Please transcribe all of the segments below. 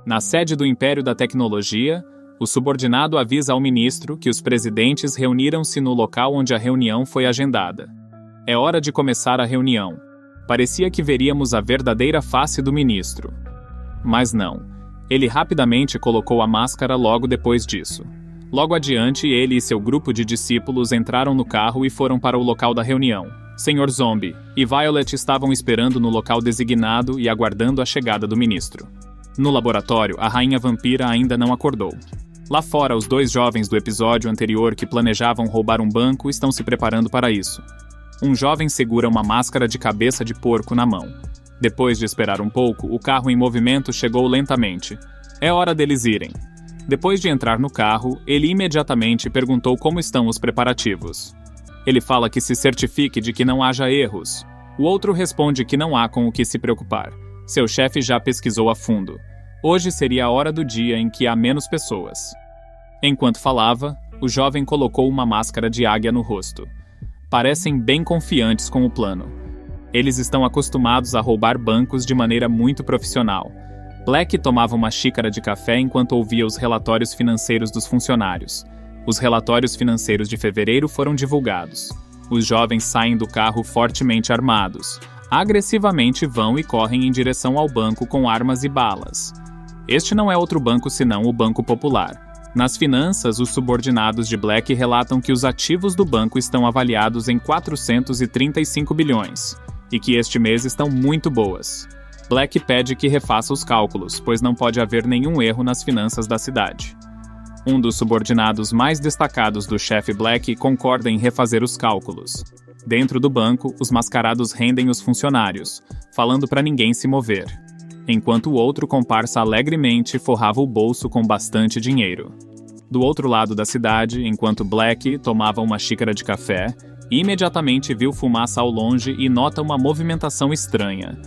Na sede do Império da Tecnologia, o subordinado avisa ao ministro que os presidentes reuniram-se no local onde a reunião foi agendada. É hora de começar a reunião. Parecia que veríamos a verdadeira face do ministro. Mas não. Ele rapidamente colocou a máscara logo depois disso. Logo adiante, ele e seu grupo de discípulos entraram no carro e foram para o local da reunião. Sr. Zombie e Violet estavam esperando no local designado e aguardando a chegada do ministro. No laboratório, a rainha vampira ainda não acordou. Lá fora, os dois jovens do episódio anterior que planejavam roubar um banco estão se preparando para isso. Um jovem segura uma máscara de cabeça de porco na mão. Depois de esperar um pouco, o carro em movimento chegou lentamente. É hora deles irem. Depois de entrar no carro, ele imediatamente perguntou como estão os preparativos. Ele fala que se certifique de que não haja erros. O outro responde que não há com o que se preocupar. Seu chefe já pesquisou a fundo. Hoje seria a hora do dia em que há menos pessoas. Enquanto falava, o jovem colocou uma máscara de águia no rosto. Parecem bem confiantes com o plano. Eles estão acostumados a roubar bancos de maneira muito profissional. Black tomava uma xícara de café enquanto ouvia os relatórios financeiros dos funcionários. Os relatórios financeiros de fevereiro foram divulgados. Os jovens saem do carro fortemente armados. Agressivamente vão e correm em direção ao banco com armas e balas. Este não é outro banco senão o Banco Popular. Nas finanças, os subordinados de Black relatam que os ativos do banco estão avaliados em 435 bilhões, e que este mês estão muito boas. Black pede que refaça os cálculos, pois não pode haver nenhum erro nas finanças da cidade. Um dos subordinados mais destacados do chefe Black concorda em refazer os cálculos. Dentro do banco, os mascarados rendem os funcionários, falando para ninguém se mover, enquanto o outro comparsa alegremente forrava o bolso com bastante dinheiro. Do outro lado da cidade, enquanto Black tomava uma xícara de café, imediatamente viu fumaça ao longe e nota uma movimentação estranha.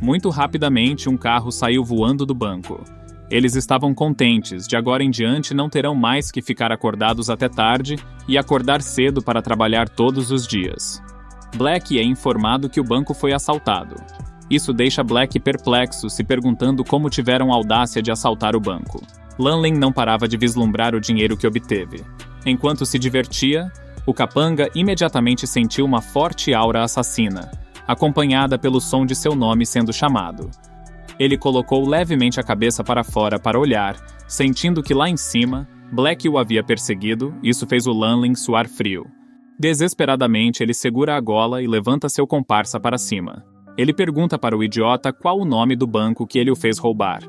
Muito rapidamente, um carro saiu voando do banco. Eles estavam contentes, de agora em diante não terão mais que ficar acordados até tarde e acordar cedo para trabalhar todos os dias. Black é informado que o banco foi assaltado. Isso deixa Black perplexo, se perguntando como tiveram a audácia de assaltar o banco. Lanlin não parava de vislumbrar o dinheiro que obteve. Enquanto se divertia, o capanga imediatamente sentiu uma forte aura assassina, acompanhada pelo som de seu nome sendo chamado. Ele colocou levemente a cabeça para fora para olhar, sentindo que lá em cima, Black o havia perseguido. Isso fez o Lanlin suar frio. Desesperadamente, ele segura a gola e levanta seu comparsa para cima. Ele pergunta para o idiota qual o nome do banco que ele o fez roubar.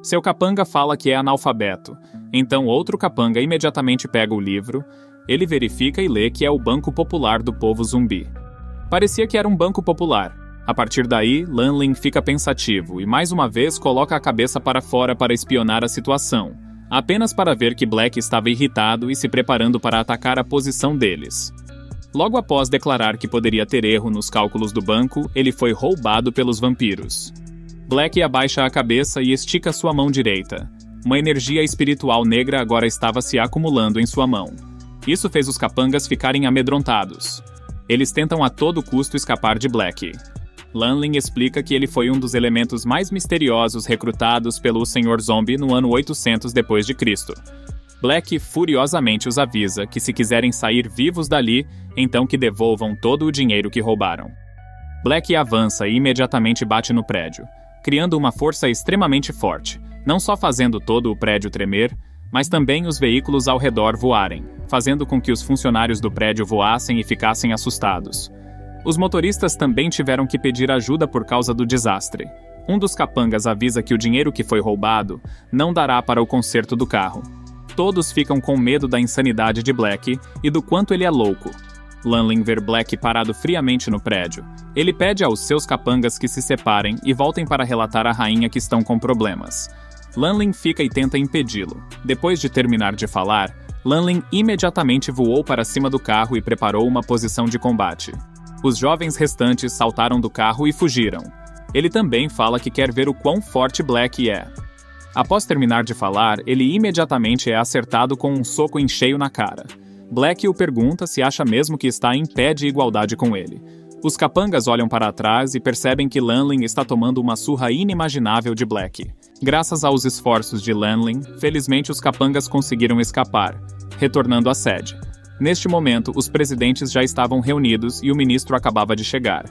Seu capanga fala que é analfabeto. Então outro capanga imediatamente pega o livro, ele verifica e lê que é o Banco Popular do Povo Zumbi. Parecia que era um banco popular. A partir daí, Lanlin fica pensativo e mais uma vez coloca a cabeça para fora para espionar a situação, apenas para ver que Black estava irritado e se preparando para atacar a posição deles. Logo após declarar que poderia ter erro nos cálculos do banco, ele foi roubado pelos vampiros. Black abaixa a cabeça e estica sua mão direita. Uma energia espiritual negra agora estava se acumulando em sua mão. Isso fez os capangas ficarem amedrontados. Eles tentam a todo custo escapar de Black. Lanlin explica que ele foi um dos elementos mais misteriosos recrutados pelo Sr. Zombie no ano 800 d.C. Black furiosamente os avisa que se quiserem sair vivos dali, então que devolvam todo o dinheiro que roubaram. Black avança e imediatamente bate no prédio, criando uma força extremamente forte, não só fazendo todo o prédio tremer, mas também os veículos ao redor voarem, fazendo com que os funcionários do prédio voassem e ficassem assustados. Os motoristas também tiveram que pedir ajuda por causa do desastre. Um dos capangas avisa que o dinheiro que foi roubado não dará para o conserto do carro. Todos ficam com medo da insanidade de Black e do quanto ele é louco. Lanlin vê Black parado friamente no prédio. Ele pede aos seus capangas que se separem e voltem para relatar à rainha que estão com problemas. Lanlin fica e tenta impedi-lo. Depois de terminar de falar, Lanlin imediatamente voou para cima do carro e preparou uma posição de combate. Os jovens restantes saltaram do carro e fugiram. Ele também fala que quer ver o quão forte Black é. Após terminar de falar, ele imediatamente é acertado com um soco em cheio na cara. Black o pergunta se acha mesmo que está em pé de igualdade com ele. Os capangas olham para trás e percebem que Lanlin está tomando uma surra inimaginável de Black. Graças aos esforços de Lanlin, felizmente os capangas conseguiram escapar, retornando à sede. Neste momento, os presidentes já estavam reunidos e o ministro acabava de chegar.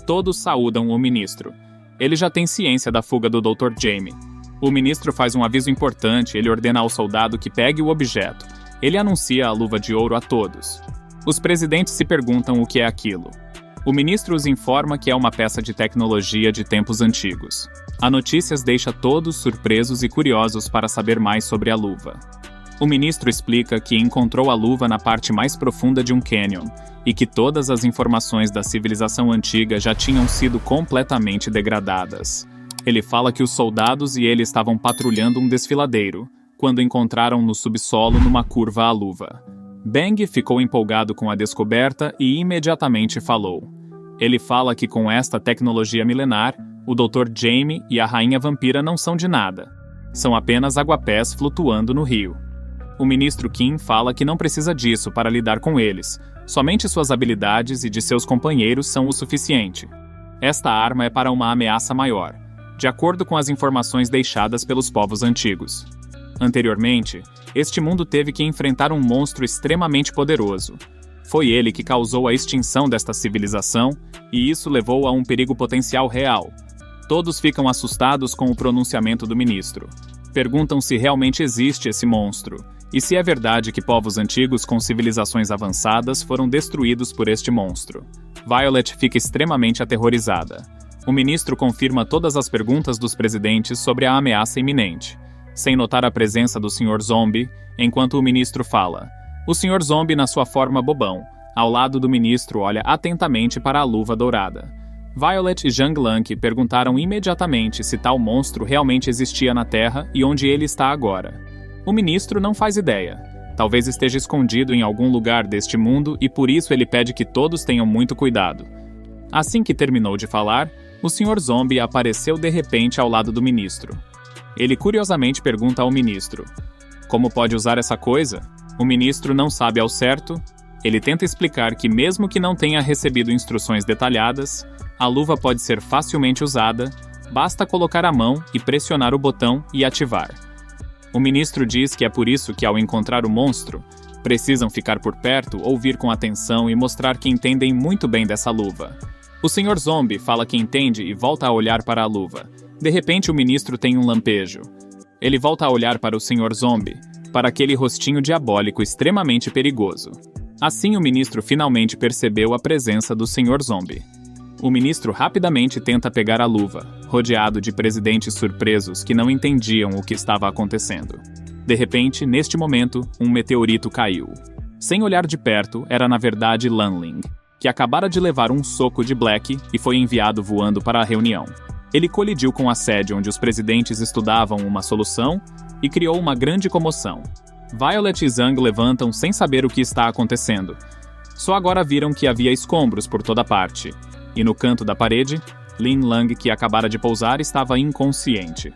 Todos saúdam o ministro. Ele já tem ciência da fuga do Dr. Jamie. O ministro faz um aviso importante, ele ordena ao soldado que pegue o objeto. Ele anuncia a luva de ouro a todos. Os presidentes se perguntam o que é aquilo. O ministro os informa que é uma peça de tecnologia de tempos antigos. A notícia deixa todos surpresos e curiosos para saber mais sobre a luva. O ministro explica que encontrou a luva na parte mais profunda de um canyon e que todas as informações da civilização antiga já tinham sido completamente degradadas. Ele fala que os soldados e ele estavam patrulhando um desfiladeiro, quando encontraram no subsolo numa curva a luva. Bang ficou empolgado com a descoberta e imediatamente falou. Ele fala que com esta tecnologia milenar, o Dr. Jamie e a Rainha Vampira não são de nada. São apenas aguapés flutuando no rio. O ministro Kim fala que não precisa disso para lidar com eles. Somente suas habilidades e de seus companheiros são o suficiente. Esta arma é para uma ameaça maior, de acordo com as informações deixadas pelos povos antigos. Anteriormente, este mundo teve que enfrentar um monstro extremamente poderoso. Foi ele que causou a extinção desta civilização, e isso levou a um perigo potencial real. Todos ficam assustados com o pronunciamento do ministro. Perguntam se realmente existe esse monstro, e se é verdade que povos antigos com civilizações avançadas foram destruídos por este monstro. Violet fica extremamente aterrorizada. O ministro confirma todas as perguntas dos presidentes sobre a ameaça iminente, sem notar a presença do Sr. Zombie, enquanto o ministro fala. O Sr. Zombie, na sua forma bobão, ao lado do ministro, olha atentamente para a luva dourada. Violet e Zhang Lank perguntaram imediatamente se tal monstro realmente existia na Terra e onde ele está agora. O ministro não faz ideia. Talvez esteja escondido em algum lugar deste mundo e por isso ele pede que todos tenham muito cuidado. Assim que terminou de falar, o Sr. Zombie apareceu de repente ao lado do ministro. Ele curiosamente pergunta ao ministro: como pode usar essa coisa? O ministro não sabe ao certo. Ele tenta explicar que mesmo que não tenha recebido instruções detalhadas, a luva pode ser facilmente usada, basta colocar a mão e pressionar o botão e ativar. O ministro diz que é por isso que, ao encontrar o monstro, precisam ficar por perto, ouvir com atenção e mostrar que entendem muito bem dessa luva. O Sr. Zombie fala que entende e volta a olhar para a luva. De repente, o ministro tem um lampejo. Ele volta a olhar para o Sr. Zombie, para aquele rostinho diabólico extremamente perigoso. Assim, o ministro finalmente percebeu a presença do Sr. Zombie. O ministro rapidamente tenta pegar a luva, rodeado de presidentes surpresos que não entendiam o que estava acontecendo. De repente, neste momento, um meteorito caiu. Sem olhar de perto, era na verdade Lanling, que acabara de levar um soco de Black e foi enviado voando para a reunião. Ele colidiu com a sede onde os presidentes estudavam uma solução e criou uma grande comoção. Violet e Zhang levantam sem saber o que está acontecendo. Só agora viram que havia escombros por toda parte. E no canto da parede, Lin Lang, que acabara de pousar, estava inconsciente.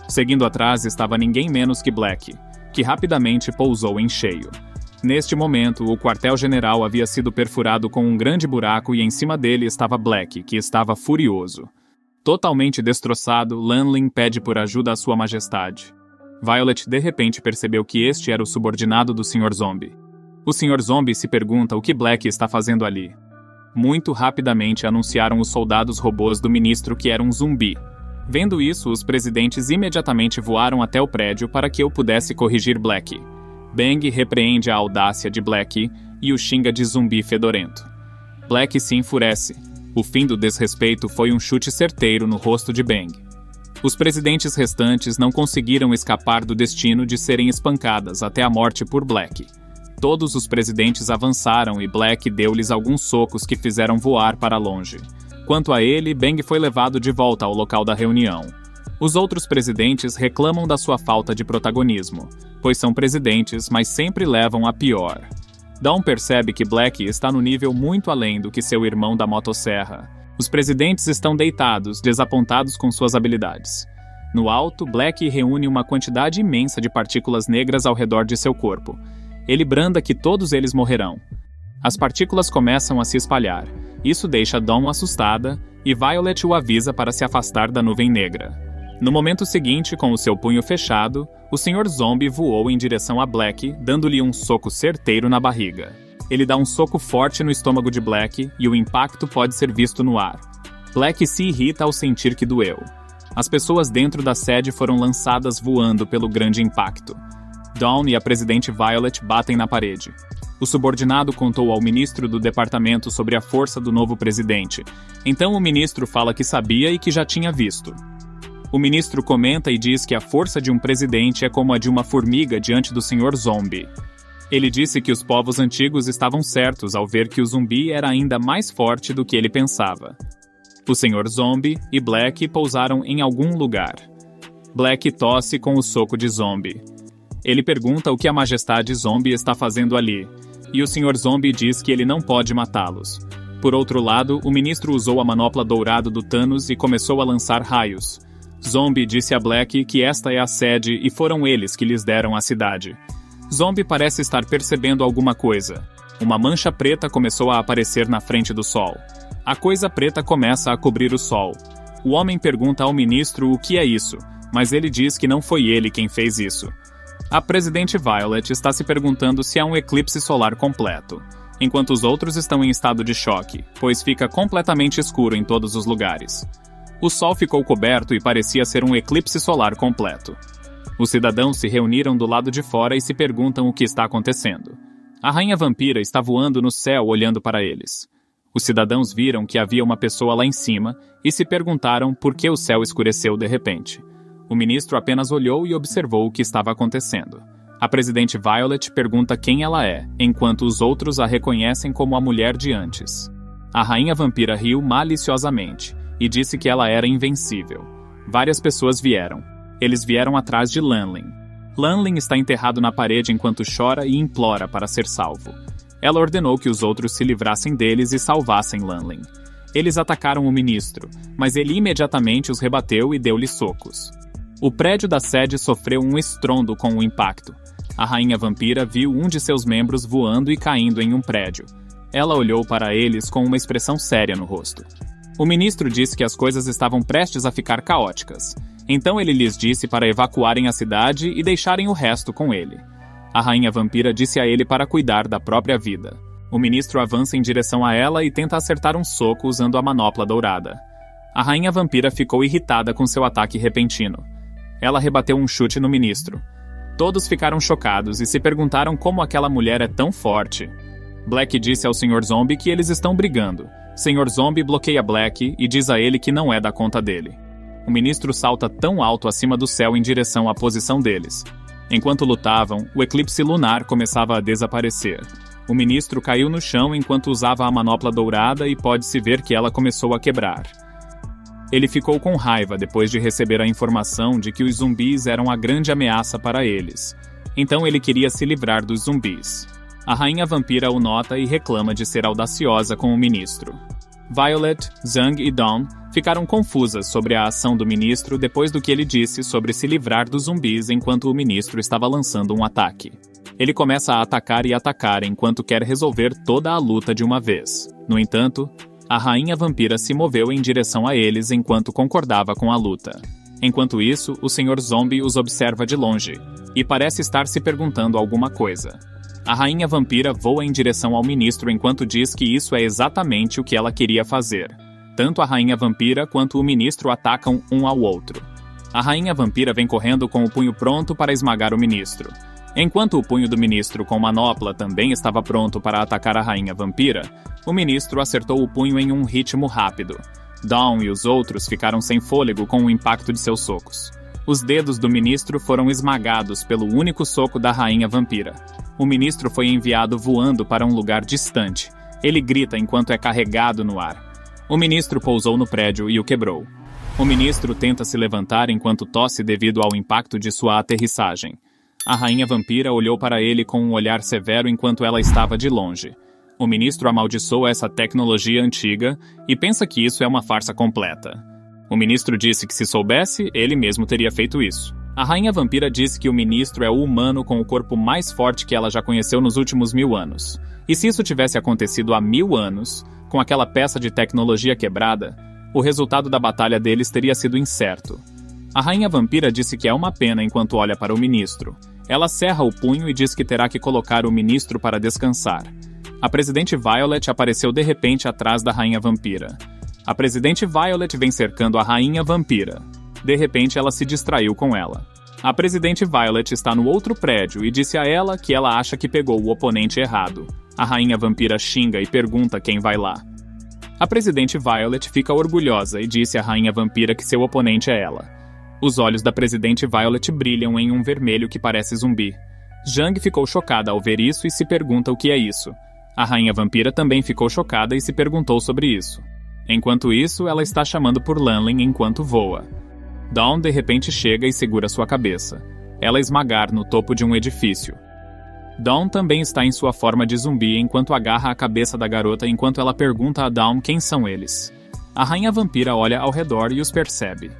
Seguindo atrás estava ninguém menos que Black, que rapidamente pousou em cheio. Neste momento, o quartel-general havia sido perfurado com um grande buraco e em cima dele estava Black, que estava furioso. Totalmente destroçado, Lanling pede por ajuda à sua majestade. Violet de repente percebeu que este era o subordinado do Sr. Zombie. O Sr. Zombie se pergunta o que Black está fazendo ali. Muito rapidamente anunciaram os soldados robôs do ministro que era um zumbi. Vendo isso, os presidentes imediatamente voaram até o prédio para que eu pudesse corrigir Black. Bang repreende a audácia de Black e o xinga de zumbi fedorento. Black se enfurece. O fim do desrespeito foi um chute certeiro no rosto de Bang. Os presidentes restantes não conseguiram escapar do destino de serem espancadas até a morte por Black. Todos os presidentes avançaram e Black deu-lhes alguns socos que fizeram voar para longe. Quanto a ele, Bang foi levado de volta ao local da reunião. Os outros presidentes reclamam da sua falta de protagonismo, pois são presidentes, mas sempre levam a pior. Dawn percebe que Black está no nível muito além do que seu irmão da motosserra. Os presidentes estão deitados, desapontados com suas habilidades. No alto, Black reúne uma quantidade imensa de partículas negras ao redor de seu corpo. Ele branda que todos eles morrerão. As partículas começam a se espalhar. Isso deixa Dawn assustada, e Violet o avisa para se afastar da nuvem negra. No momento seguinte, com o seu punho fechado, o Sr. Zombie voou em direção a Black, dando-lhe um soco certeiro na barriga. Ele dá um soco forte no estômago de Black, e o impacto pode ser visto no ar. Black se irrita ao sentir que doeu. As pessoas dentro da sede foram lançadas voando pelo grande impacto. Dawn e a presidente Violet batem na parede. O subordinado contou ao ministro do departamento sobre a força do novo presidente. Então o ministro fala que sabia e que já tinha visto. O ministro comenta e diz que a força de um presidente é como a de uma formiga diante do Sr. Zombie. Ele disse que os povos antigos estavam certos ao ver que o zumbi era ainda mais forte do que ele pensava. O Sr. Zombie e Black pousaram em algum lugar. Black tosse com o soco de Zombie. Ele pergunta o que a Majestade Zombie está fazendo ali, e o Sr. Zombie diz que ele não pode matá-los. Por outro lado, o ministro usou a manopla dourada do Thanos e começou a lançar raios. Zombie disse a Black que esta é a sede e foram eles que lhes deram a cidade. Zombie parece estar percebendo alguma coisa. Uma mancha preta começou a aparecer na frente do sol. A coisa preta começa a cobrir o sol. O homem pergunta ao ministro o que é isso, mas ele diz que não foi ele quem fez isso. A presidente Violet está se perguntando se há um eclipse solar completo, enquanto os outros estão em estado de choque, pois fica completamente escuro em todos os lugares. O sol ficou coberto e parecia ser um eclipse solar completo. Os cidadãos se reuniram do lado de fora e se perguntam o que está acontecendo. A rainha vampira está voando no céu olhando para eles. Os cidadãos viram que havia uma pessoa lá em cima e se perguntaram por que o céu escureceu de repente. O ministro apenas olhou e observou o que estava acontecendo. A presidente Violet pergunta quem ela é, enquanto os outros a reconhecem como a mulher de antes. A rainha vampira riu maliciosamente e disse que ela era invencível. Várias pessoas vieram. Eles vieram atrás de Lanlin. Lanlin está enterrado na parede enquanto chora e implora para ser salvo. Ela ordenou que os outros se livrassem deles e salvassem Lanlin. Eles atacaram o ministro, mas ele imediatamente os rebateu e deu-lhe socos. O prédio da sede sofreu um estrondo com o impacto. A rainha vampira viu um de seus membros voando e caindo em um prédio. Ela olhou para eles com uma expressão séria no rosto. O ministro disse que as coisas estavam prestes a ficar caóticas. Então ele lhes disse para evacuarem a cidade e deixarem o resto com ele. A rainha vampira disse a ele para cuidar da própria vida. O ministro avança em direção a ela e tenta acertar um soco usando a manopla dourada. A rainha vampira ficou irritada com seu ataque repentino. Ela rebateu um chute no ministro. Todos ficaram chocados e se perguntaram como aquela mulher é tão forte. Black disse ao Sr. Zombie que eles estão brigando. Sr. Zombie bloqueia Black e diz a ele que não é da conta dele. O ministro salta tão alto acima do céu em direção à posição deles. Enquanto lutavam, o eclipse lunar começava a desaparecer. O ministro caiu no chão enquanto usava a manopla dourada e pode-se ver que ela começou a quebrar. Ele ficou com raiva depois de receber a informação de que os zumbis eram a grande ameaça para eles. Então ele queria se livrar dos zumbis. A rainha vampira o nota e reclama de ser audaciosa com o ministro. Violet, Zhang e Dawn ficaram confusas sobre a ação do ministro depois do que ele disse sobre se livrar dos zumbis enquanto o ministro estava lançando um ataque. Ele começa a atacar e atacar enquanto quer resolver toda a luta de uma vez. No entanto, a rainha vampira se moveu em direção a eles enquanto concordava com a luta. Enquanto isso, o Sr. Zombie os observa de longe e parece estar se perguntando alguma coisa. A rainha vampira voa em direção ao ministro enquanto diz que isso é exatamente o que ela queria fazer. Tanto a rainha vampira quanto o ministro atacam um ao outro. A rainha vampira vem correndo com o punho pronto para esmagar o ministro. Enquanto o punho do ministro com manopla também estava pronto para atacar a rainha vampira, o ministro acertou o punho em um ritmo rápido. Dawn e os outros ficaram sem fôlego com o impacto de seus socos. Os dedos do ministro foram esmagados pelo único soco da rainha vampira. O ministro foi enviado voando para um lugar distante. Ele grita enquanto é carregado no ar. O ministro pousou no prédio e o quebrou. O ministro tenta se levantar enquanto tosse devido ao impacto de sua aterrissagem. A rainha vampira olhou para ele com um olhar severo enquanto ela estava de longe. O ministro amaldiçoa essa tecnologia antiga e pensa que isso é uma farsa completa. O ministro disse que se soubesse, ele mesmo teria feito isso. A rainha vampira disse que o ministro é o humano com o corpo mais forte que ela já conheceu nos últimos 1000 anos. E se isso tivesse acontecido há 1000 anos, com aquela peça de tecnologia quebrada, o resultado da batalha deles teria sido incerto. A rainha vampira disse que é uma pena enquanto olha para o ministro. Ela cerra o punho e diz que terá que colocar o ministro para descansar. A presidente Violet apareceu de repente atrás da rainha vampira. A presidente Violet vem cercando a rainha vampira. De repente ela se distraiu com ela. A presidente Violet está no outro prédio e disse a ela que ela acha que pegou o oponente errado. A rainha vampira xinga e pergunta quem vai lá. A presidente Violet fica orgulhosa e disse à rainha vampira que seu oponente é ela. Os olhos da presidente Violet brilham em um vermelho que parece zumbi. Zhang ficou chocada ao ver isso e se pergunta o que é isso. A rainha vampira também ficou chocada e se perguntou sobre isso. Enquanto isso, ela está chamando por Lanlin enquanto voa. Dawn de repente chega e segura sua cabeça. Ela esmagar no topo de um edifício. Dawn também está em sua forma de zumbi enquanto agarra a cabeça da garota enquanto ela pergunta a Dawn quem são eles. A rainha vampira olha ao redor e os percebe.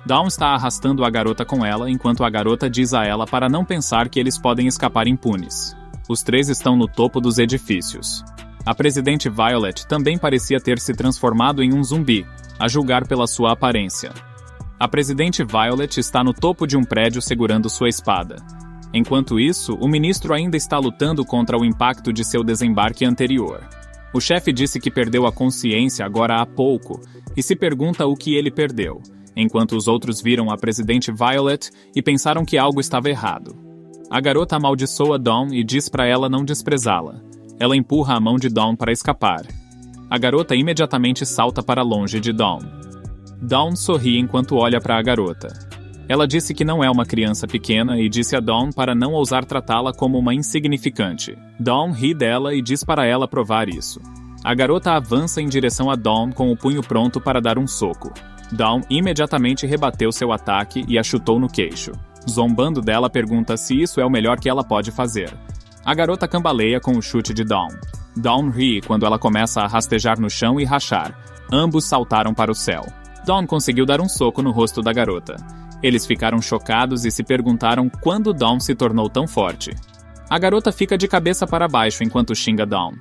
Dawn está arrastando a garota com ela enquanto a garota diz a ela para não pensar que eles podem escapar impunes. Os três estão no topo dos edifícios. A presidente Violet também parecia ter se transformado em um zumbi, a julgar pela sua aparência. A presidente Violet está no topo de um prédio segurando sua espada. Enquanto isso, o ministro ainda está lutando contra o impacto de seu desembarque anterior. O chefe disse que perdeu a consciência agora há pouco e se pergunta o que ele perdeu, enquanto os outros viram a presidente Violet e pensaram que algo estava errado. A garota amaldiçoa Dawn e diz para ela não desprezá-la. Ela empurra a mão de Dawn para escapar. A garota imediatamente salta para longe de Dawn. Dawn sorri enquanto olha para a garota. Ela disse que não é uma criança pequena e disse a Dawn para não ousar tratá-la como uma insignificante. Dawn ri dela e diz para ela provar isso. A garota avança em direção a Dawn com o punho pronto para dar um soco. Dawn imediatamente rebateu seu ataque e a chutou no queixo. Zombando dela, pergunta se isso é o melhor que ela pode fazer. A garota cambaleia com o chute de Dawn. Dawn ri quando ela começa a rastejar no chão e rachar. Ambos saltaram para o céu. Dawn conseguiu dar um soco no rosto da garota. Eles ficaram chocados e se perguntaram quando Dawn se tornou tão forte. A garota fica de cabeça para baixo enquanto xinga Dawn.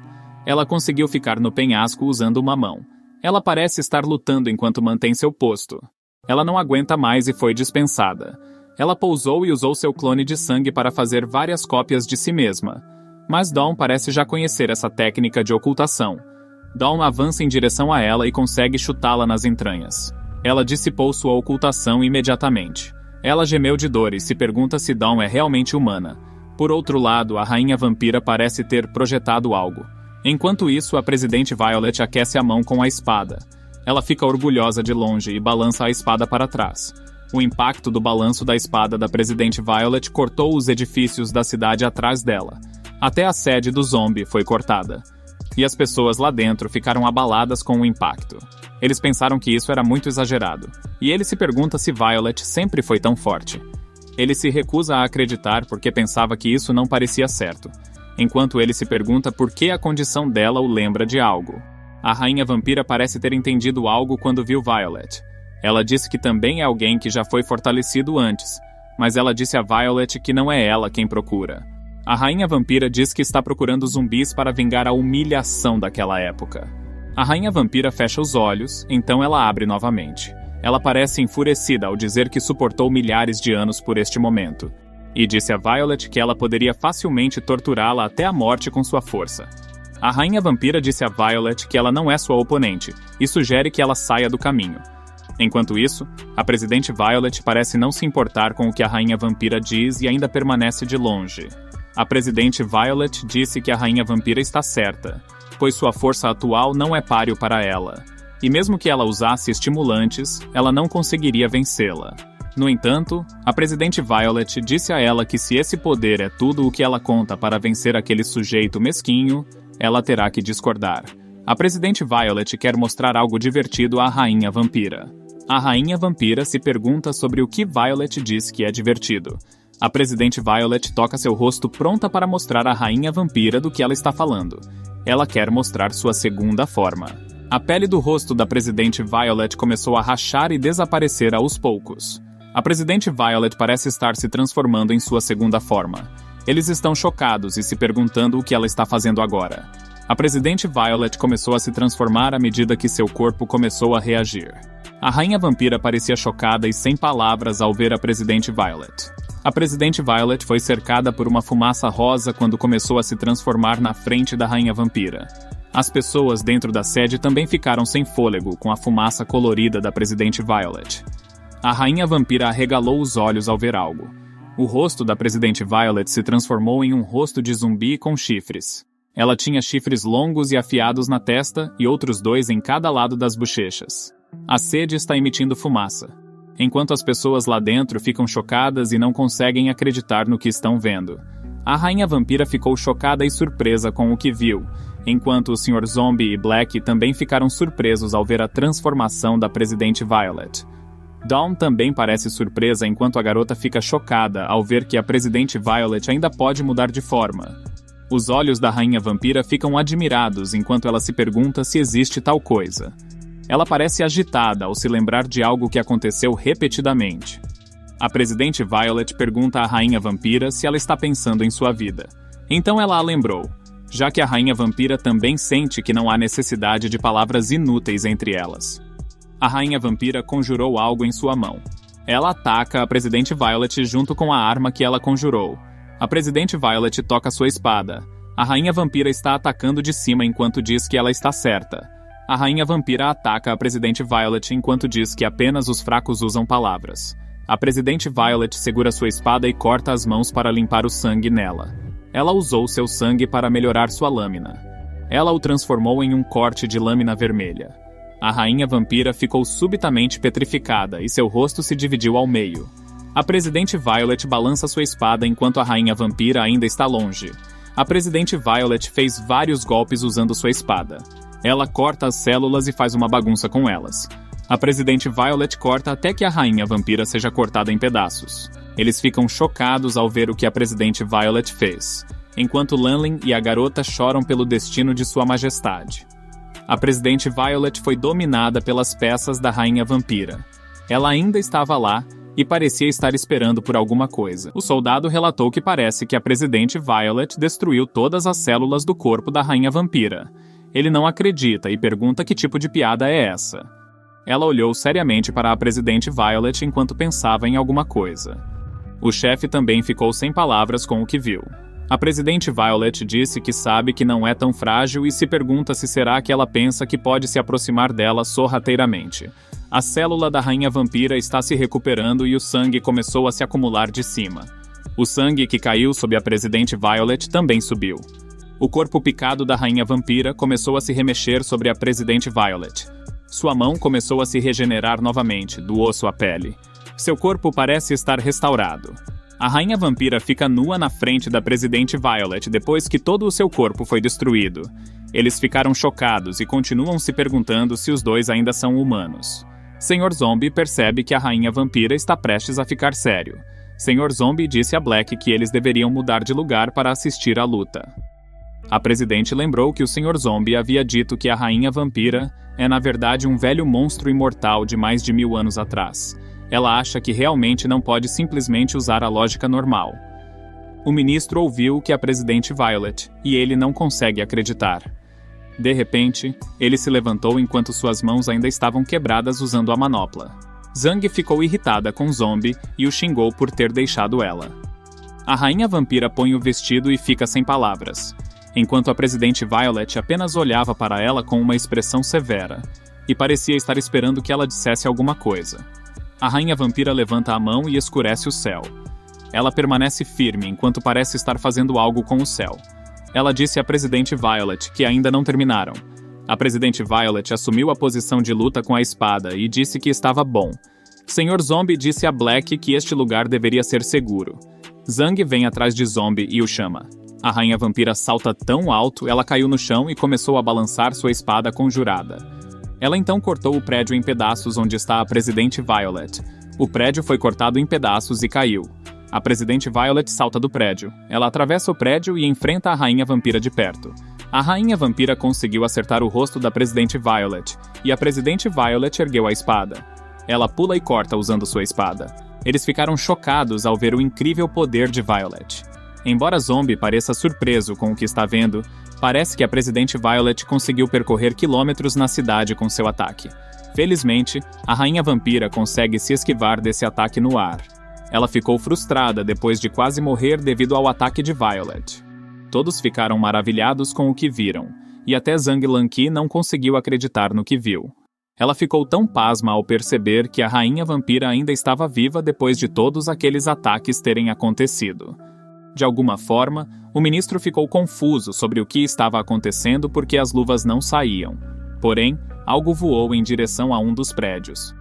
Ela conseguiu ficar no penhasco usando uma mão. Ela parece estar lutando enquanto mantém seu posto. Ela não aguenta mais e foi dispensada. Ela pousou e usou seu clone de sangue para fazer várias cópias de si mesma. Mas Dawn parece já conhecer essa técnica de ocultação. Dawn avança em direção a ela e consegue chutá-la nas entranhas. Ela dissipou sua ocultação imediatamente. Ela gemeu de dor e se pergunta se Dawn é realmente humana. Por outro lado, a rainha vampira parece ter projetado algo. Enquanto isso, a presidente Violet aquece a mão com a espada. Ela fica orgulhosa de longe e balança a espada para trás. O impacto do balanço da espada da presidente Violet cortou os edifícios da cidade atrás dela. Até a sede do zombie foi cortada. E as pessoas lá dentro ficaram abaladas com o impacto. Eles pensaram que isso era muito exagerado. E ele se pergunta se Violet sempre foi tão forte. Ele se recusa a acreditar porque pensava que isso não parecia certo. Enquanto ele se pergunta por que a condição dela o lembra de algo. A rainha vampira parece ter entendido algo quando viu Violet. Ela disse que também é alguém que já foi fortalecido antes, mas ela disse a Violet que não é ela quem procura. A rainha vampira diz que está procurando zumbis para vingar a humilhação daquela época. A rainha vampira fecha os olhos, então ela abre novamente. Ela parece enfurecida ao dizer que suportou milhares de anos por este momento, e disse a Violet que ela poderia facilmente torturá-la até a morte com sua força. A rainha vampira disse a Violet que ela não é sua oponente, e sugere que ela saia do caminho. Enquanto isso, a presidente Violet parece não se importar com o que a rainha vampira diz e ainda permanece de longe. A presidente Violet disse que a rainha vampira está certa, pois sua força atual não é páreo para ela. E mesmo que ela usasse estimulantes, ela não conseguiria vencê-la. No entanto, a presidente Violet disse a ela que se esse poder é tudo o que ela conta para vencer aquele sujeito mesquinho, ela terá que discordar. A presidente Violet quer mostrar algo divertido à rainha vampira. A rainha vampira se pergunta sobre o que Violet diz que é divertido. A presidente Violet toca seu rosto pronta para mostrar à rainha vampira do que ela está falando. Ela quer mostrar sua segunda forma. A pele do rosto da presidente Violet começou a rachar e desaparecer aos poucos. A presidente Violet parece estar se transformando em sua segunda forma. Eles estão chocados e se perguntando o que ela está fazendo agora. A presidente Violet começou a se transformar à medida que seu corpo começou a reagir. A rainha vampira parecia chocada e sem palavras ao ver a presidente Violet. A presidente Violet foi cercada por uma fumaça rosa quando começou a se transformar na frente da rainha vampira. As pessoas dentro da sede também ficaram sem fôlego com a fumaça colorida da presidente Violet. A rainha vampira arregalou os olhos ao ver algo. O rosto da presidente Violet se transformou em um rosto de zumbi com chifres. Ela tinha chifres longos e afiados na testa e outros 2 em cada lado das bochechas. A sede está emitindo fumaça, enquanto as pessoas lá dentro ficam chocadas e não conseguem acreditar no que estão vendo. A rainha vampira ficou chocada e surpresa com o que viu, enquanto o Sr. Zombie e Black também ficaram surpresos ao ver a transformação da presidente Violet. Dawn também parece surpresa enquanto a garota fica chocada ao ver que a presidente Violet ainda pode mudar de forma. Os olhos da rainha vampira ficam admirados enquanto ela se pergunta se existe tal coisa. Ela parece agitada ao se lembrar de algo que aconteceu repetidamente. A presidente Violet pergunta à rainha vampira se ela está pensando em sua vida. Então ela a lembrou, já que a rainha vampira também sente que não há necessidade de palavras inúteis entre elas. A rainha vampira conjurou algo em sua mão. Ela ataca a presidente Violet junto com a arma que ela conjurou. A presidente Violet toca sua espada. A rainha vampira está atacando de cima enquanto diz que ela está certa. A rainha vampira ataca a presidente Violet enquanto diz que apenas os fracos usam palavras. A presidente Violet segura sua espada e corta as mãos para limpar o sangue nela. Ela usou seu sangue para melhorar sua lâmina. Ela o transformou em um corte de lâmina vermelha. A rainha vampira ficou subitamente petrificada e seu rosto se dividiu ao meio. A presidente Violet balança sua espada enquanto a rainha vampira ainda está longe. A presidente Violet fez vários golpes usando sua espada. Ela corta as células e faz uma bagunça com elas. A presidente Violet corta até que a rainha vampira seja cortada em pedaços. Eles ficam chocados ao ver o que a presidente Violet fez, enquanto Lanlin e a garota choram pelo destino de sua majestade. A presidente Violet foi dominada pelas peças da rainha vampira. Ela ainda estava lá e parecia estar esperando por alguma coisa. O soldado relatou que parece que a presidente Violet destruiu todas as células do corpo da rainha vampira. Ele não acredita e pergunta que tipo de piada é essa. Ela olhou seriamente para a presidente Violet enquanto pensava em alguma coisa. O chefe também ficou sem palavras com o que viu. A presidente Violet disse que sabe que não é tão frágil e se pergunta se será que ela pensa que pode se aproximar dela sorrateiramente. A célula da rainha vampira está se recuperando e o sangue começou a se acumular de cima. O sangue que caiu sob a presidente Violet também subiu. O corpo picado da rainha vampira começou a se remexer sobre a presidente Violet. Sua mão começou a se regenerar novamente, do osso à pele. Seu corpo parece estar restaurado. A rainha vampira fica nua na frente da presidente Violet depois que todo o seu corpo foi destruído. Eles ficaram chocados e continuam se perguntando se os dois ainda são humanos. Sr. Zombie percebe que a rainha vampira está prestes a ficar sério. Sr. Zombie disse a Black que eles deveriam mudar de lugar para assistir à luta. A presidente lembrou que o Sr. Zombie havia dito que a rainha vampira é na verdade um velho monstro imortal de mais de 1000 anos atrás. Ela acha que realmente não pode simplesmente usar a lógica normal. O ministro ouviu o que a presidente Violet, e ele não consegue acreditar. De repente, ele se levantou enquanto suas mãos ainda estavam quebradas usando a manopla. Zhang ficou irritada com Zombie e o xingou por ter deixado ela. A rainha vampira põe o vestido e fica sem palavras, enquanto a presidente Violet apenas olhava para ela com uma expressão severa, e parecia estar esperando que ela dissesse alguma coisa. A rainha vampira levanta a mão e escurece o céu. Ela permanece firme enquanto parece estar fazendo algo com o céu. Ela disse à presidente Violet que ainda não terminaram. A presidente Violet assumiu a posição de luta com a espada e disse que estava bom. Sr. Zombie disse a Black que este lugar deveria ser seguro. Zhang vem atrás de Zombie e o chama. A rainha vampira salta tão alto, ela caiu no chão e começou a balançar sua espada conjurada. Ela então cortou o prédio em pedaços onde está a presidente Violet. O prédio foi cortado em pedaços e caiu. A presidente Violet salta do prédio. Ela atravessa o prédio e enfrenta a rainha vampira de perto. A rainha vampira conseguiu acertar o rosto da presidente Violet, e a presidente Violet ergueu a espada. Ela pula e corta usando sua espada. Eles ficaram chocados ao ver o incrível poder de Violet. Embora Zombie pareça surpreso com o que está vendo, parece que a Presidente Violet conseguiu percorrer quilômetros na cidade com seu ataque. Felizmente, a Rainha Vampira consegue se esquivar desse ataque no ar. Ela ficou frustrada depois de quase morrer devido ao ataque de Violet. Todos ficaram maravilhados com o que viram, e até Zhang Lanqi não conseguiu acreditar no que viu. Ela ficou tão pasma ao perceber que a Rainha Vampira ainda estava viva depois de todos aqueles ataques terem acontecido. De alguma forma, o ministro ficou confuso sobre o que estava acontecendo porque as luvas não saíam. Porém, algo voou em direção a um dos prédios.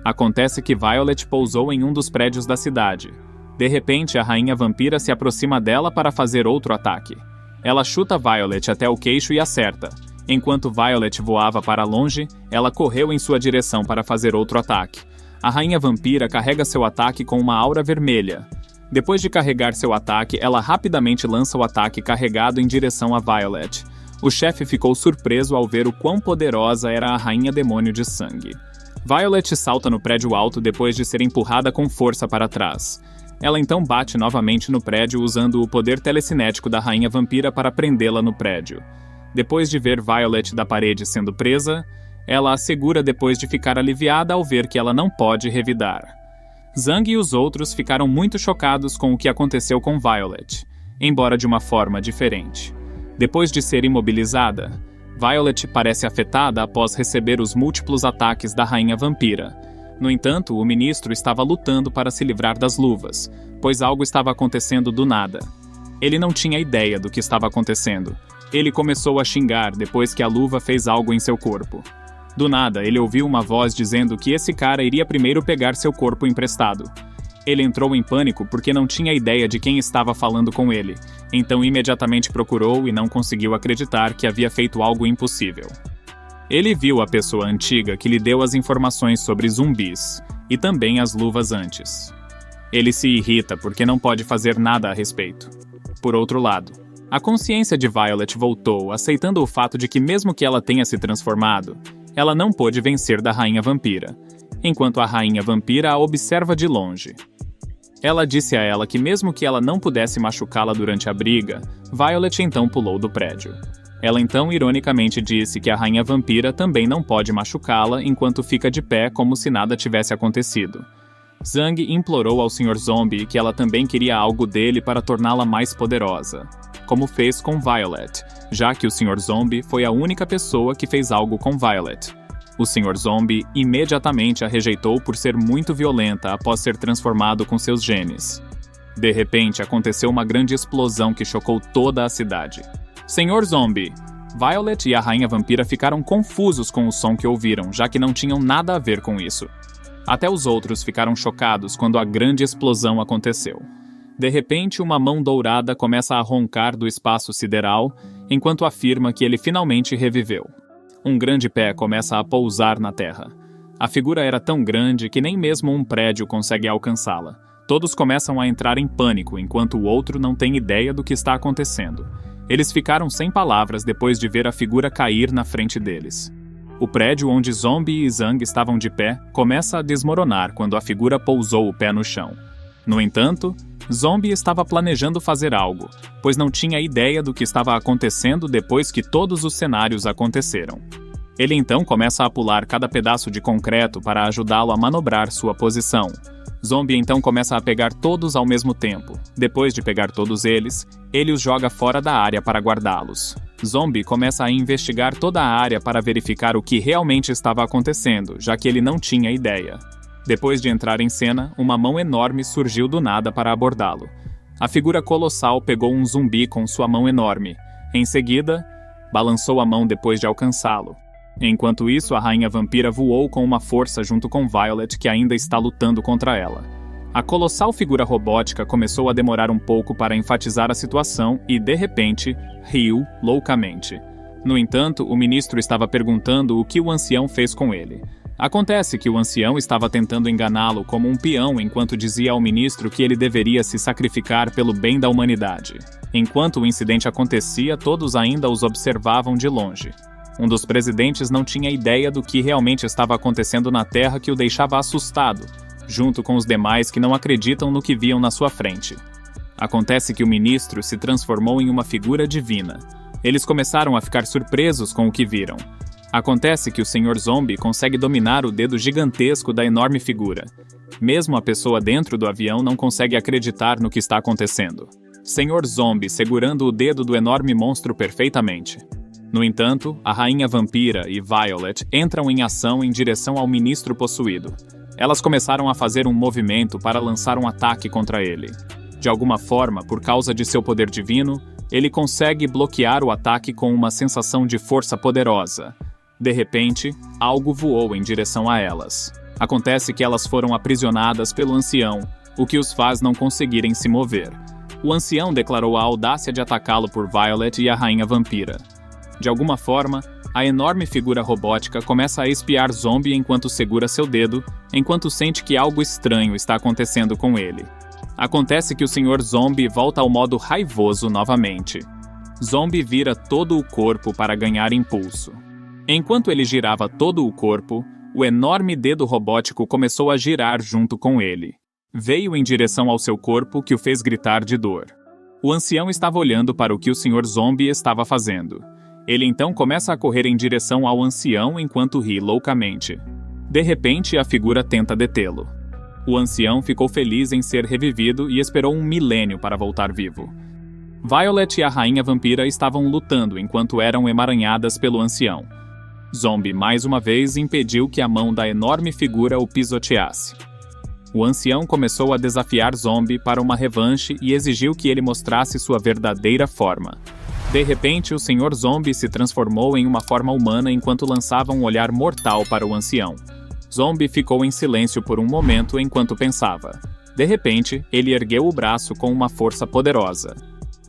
Acontece que Violet pousou em um dos prédios da cidade. De repente, a Rainha Vampira se aproxima dela para fazer outro ataque. Ela chuta Violet até o queixo e acerta. Enquanto Violet voava para longe, ela correu em sua direção para fazer outro ataque. A Rainha Vampira carrega seu ataque com uma aura vermelha. Depois de carregar seu ataque, ela rapidamente lança o ataque carregado em direção a Violet. O chefe ficou surpreso ao ver o quão poderosa era a Rainha Demônio de Sangue. Violet salta no prédio alto depois de ser empurrada com força para trás. Ela então bate novamente no prédio usando o poder telecinético da Rainha Vampira para prendê-la no prédio. Depois de ver Violet da parede sendo presa, ela a segura depois de ficar aliviada ao ver que ela não pode revidar. Zhang e os outros ficaram muito chocados com o que aconteceu com Violet, embora de uma forma diferente. Depois de ser imobilizada, Violet parece afetada após receber os múltiplos ataques da Rainha Vampira. No entanto, o ministro estava lutando para se livrar das luvas, pois algo estava acontecendo do nada. Ele não tinha ideia do que estava acontecendo. Ele começou a xingar depois que a luva fez algo em seu corpo. Do nada, ele ouviu uma voz dizendo que esse cara iria primeiro pegar seu corpo emprestado. Ele entrou em pânico porque não tinha ideia de quem estava falando com ele, então imediatamente procurou e não conseguiu acreditar que havia feito algo impossível. Ele viu a pessoa antiga que lhe deu as informações sobre zumbis, e também as luvas antes. Ele se irrita porque não pode fazer nada a respeito. Por outro lado, a consciência de Violet voltou, aceitando o fato de que mesmo que ela tenha se transformado, ela não pôde vencer da Rainha Vampira, enquanto a Rainha Vampira a observa de longe. Ela disse a ela que mesmo que ela não pudesse machucá-la durante a briga, Violet então pulou do prédio. Ela então ironicamente disse que a Rainha Vampira também não pode machucá-la enquanto fica de pé como se nada tivesse acontecido. Zhang implorou ao Sr. Zombie que ela também queria algo dele para torná-la mais poderosa, como fez com Violet, já que o Sr. Zombie foi a única pessoa que fez algo com Violet. O Sr. Zombie imediatamente a rejeitou por ser muito violenta após ser transformado com seus genes. De repente, aconteceu uma grande explosão que chocou toda a cidade. Sr. Zombie! Violet e a Rainha Vampira ficaram confusos com o som que ouviram, já que não tinham nada a ver com isso. Até os outros ficaram chocados quando a grande explosão aconteceu. De repente, uma mão dourada começa a roncar do espaço sideral, enquanto afirma que ele finalmente reviveu. Um grande pé começa a pousar na terra. A figura era tão grande que nem mesmo um prédio consegue alcançá-la. Todos começam a entrar em pânico, enquanto o outro não tem ideia do que está acontecendo. Eles ficaram sem palavras depois de ver a figura cair na frente deles. O prédio onde Zombie e Zhang estavam de pé começa a desmoronar quando a figura pousou o pé no chão. No entanto, Zombie estava planejando fazer algo, pois não tinha ideia do que estava acontecendo depois que todos os cenários aconteceram. Ele então começa a pular cada pedaço de concreto para ajudá-lo a manobrar sua posição. Zombie então começa a pegar todos ao mesmo tempo. Depois de pegar todos eles, ele os joga fora da área para guardá-los. Zombie começa a investigar toda a área para verificar o que realmente estava acontecendo, já que ele não tinha ideia. Depois de entrar em cena, uma mão enorme surgiu do nada para abordá-lo. A figura colossal pegou um zumbi com sua mão enorme. Em seguida, balançou a mão depois de alcançá-lo. Enquanto isso, a Rainha Vampira voou com uma força junto com Violet, que ainda está lutando contra ela. A colossal figura robótica começou a demorar um pouco para enfatizar a situação e, de repente, riu loucamente. No entanto, o ministro estava perguntando o que o ancião fez com ele. Acontece que o ancião estava tentando enganá-lo como um peão enquanto dizia ao ministro que ele deveria se sacrificar pelo bem da humanidade. Enquanto o incidente acontecia, todos ainda os observavam de longe. Um dos presidentes não tinha ideia do que realmente estava acontecendo na Terra, que o deixava assustado, junto com os demais que não acreditam no que viam na sua frente. Acontece que o ministro se transformou em uma figura divina. Eles começaram a ficar surpresos com o que viram. Acontece que o Sr. Zombie consegue dominar o dedo gigantesco da enorme figura. Mesmo a pessoa dentro do avião não consegue acreditar no que está acontecendo. Sr. Zombie segurando o dedo do enorme monstro perfeitamente. No entanto, a Rainha Vampira e Violet entram em ação em direção ao ministro possuído. Elas começaram a fazer um movimento para lançar um ataque contra ele. De alguma forma, por causa de seu poder divino, ele consegue bloquear o ataque com uma sensação de força poderosa. De repente, algo voou em direção a elas. Acontece que elas foram aprisionadas pelo ancião, o que os faz não conseguirem se mover. O ancião declarou a audácia de atacá-lo por Violet e a Rainha Vampira. De alguma forma, a enorme figura robótica começa a espiar Zombie enquanto segura seu dedo, enquanto sente que algo estranho está acontecendo com ele. Acontece que o Sr. Zombie volta ao modo raivoso novamente. Zombie vira todo o corpo para ganhar impulso. Enquanto ele girava todo o corpo, o enorme dedo robótico começou a girar junto com ele. Veio em direção ao seu corpo, que o fez gritar de dor. O ancião estava olhando para o que o Sr. Zombie estava fazendo. Ele então começa a correr em direção ao ancião enquanto ri loucamente. De repente, a figura tenta detê-lo. O ancião ficou feliz em ser revivido e esperou 1 milênio para voltar vivo. Violet e a Rainha Vampira estavam lutando enquanto eram emaranhadas pelo ancião. Zombie mais uma vez impediu que a mão da enorme figura o pisoteasse. O ancião começou a desafiar Zombie para uma revanche e exigiu que ele mostrasse sua verdadeira forma. De repente, o Sr. Zombie se transformou em uma forma humana enquanto lançava um olhar mortal para o ancião. Zombie ficou em silêncio por um momento enquanto pensava. De repente, ele ergueu o braço com uma força poderosa.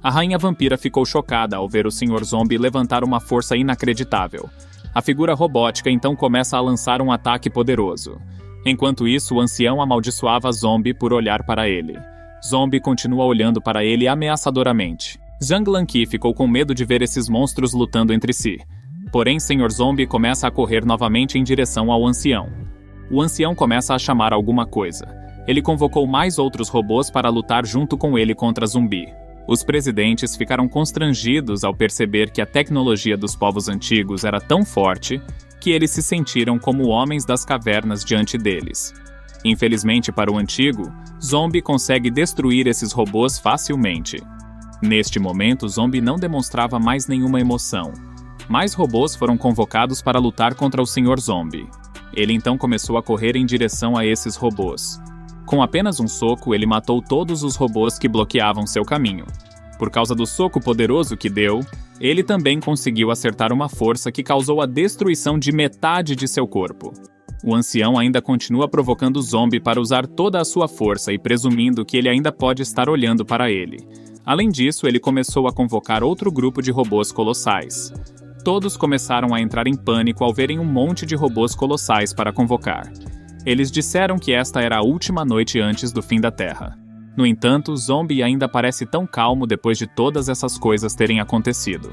A Rainha Vampira ficou chocada ao ver o Sr. Zombie levantar uma força inacreditável. A figura robótica então começa a lançar um ataque poderoso. Enquanto isso, o ancião amaldiçoava Zombie por olhar para ele. Zombie continua olhando para ele ameaçadoramente. Zhang Lanqi ficou com medo de ver esses monstros lutando entre si. Porém, Sr. Zombie começa a correr novamente em direção ao ancião. O ancião começa a chamar alguma coisa. Ele convocou mais outros robôs para lutar junto com ele contra Zumbi. Os presidentes ficaram constrangidos ao perceber que a tecnologia dos povos antigos era tão forte que eles se sentiram como homens das cavernas diante deles. Infelizmente para o antigo, Zombie consegue destruir esses robôs facilmente. Neste momento, Zombie não demonstrava mais nenhuma emoção. Mais robôs foram convocados para lutar contra o Sr. Zombie. Ele então começou a correr em direção a esses robôs. Com apenas um soco, ele matou todos os robôs que bloqueavam seu caminho. Por causa do soco poderoso que deu, ele também conseguiu acertar uma força que causou a destruição de metade de seu corpo. O ancião ainda continua provocando Zombie para usar toda a sua força e presumindo que ele ainda pode estar olhando para ele. Além disso, ele começou a convocar outro grupo de robôs colossais. Todos começaram a entrar em pânico ao verem um monte de robôs colossais para convocar. Eles disseram que esta era a última noite antes do fim da Terra. No entanto, Zombie ainda parece tão calmo depois de todas essas coisas terem acontecido.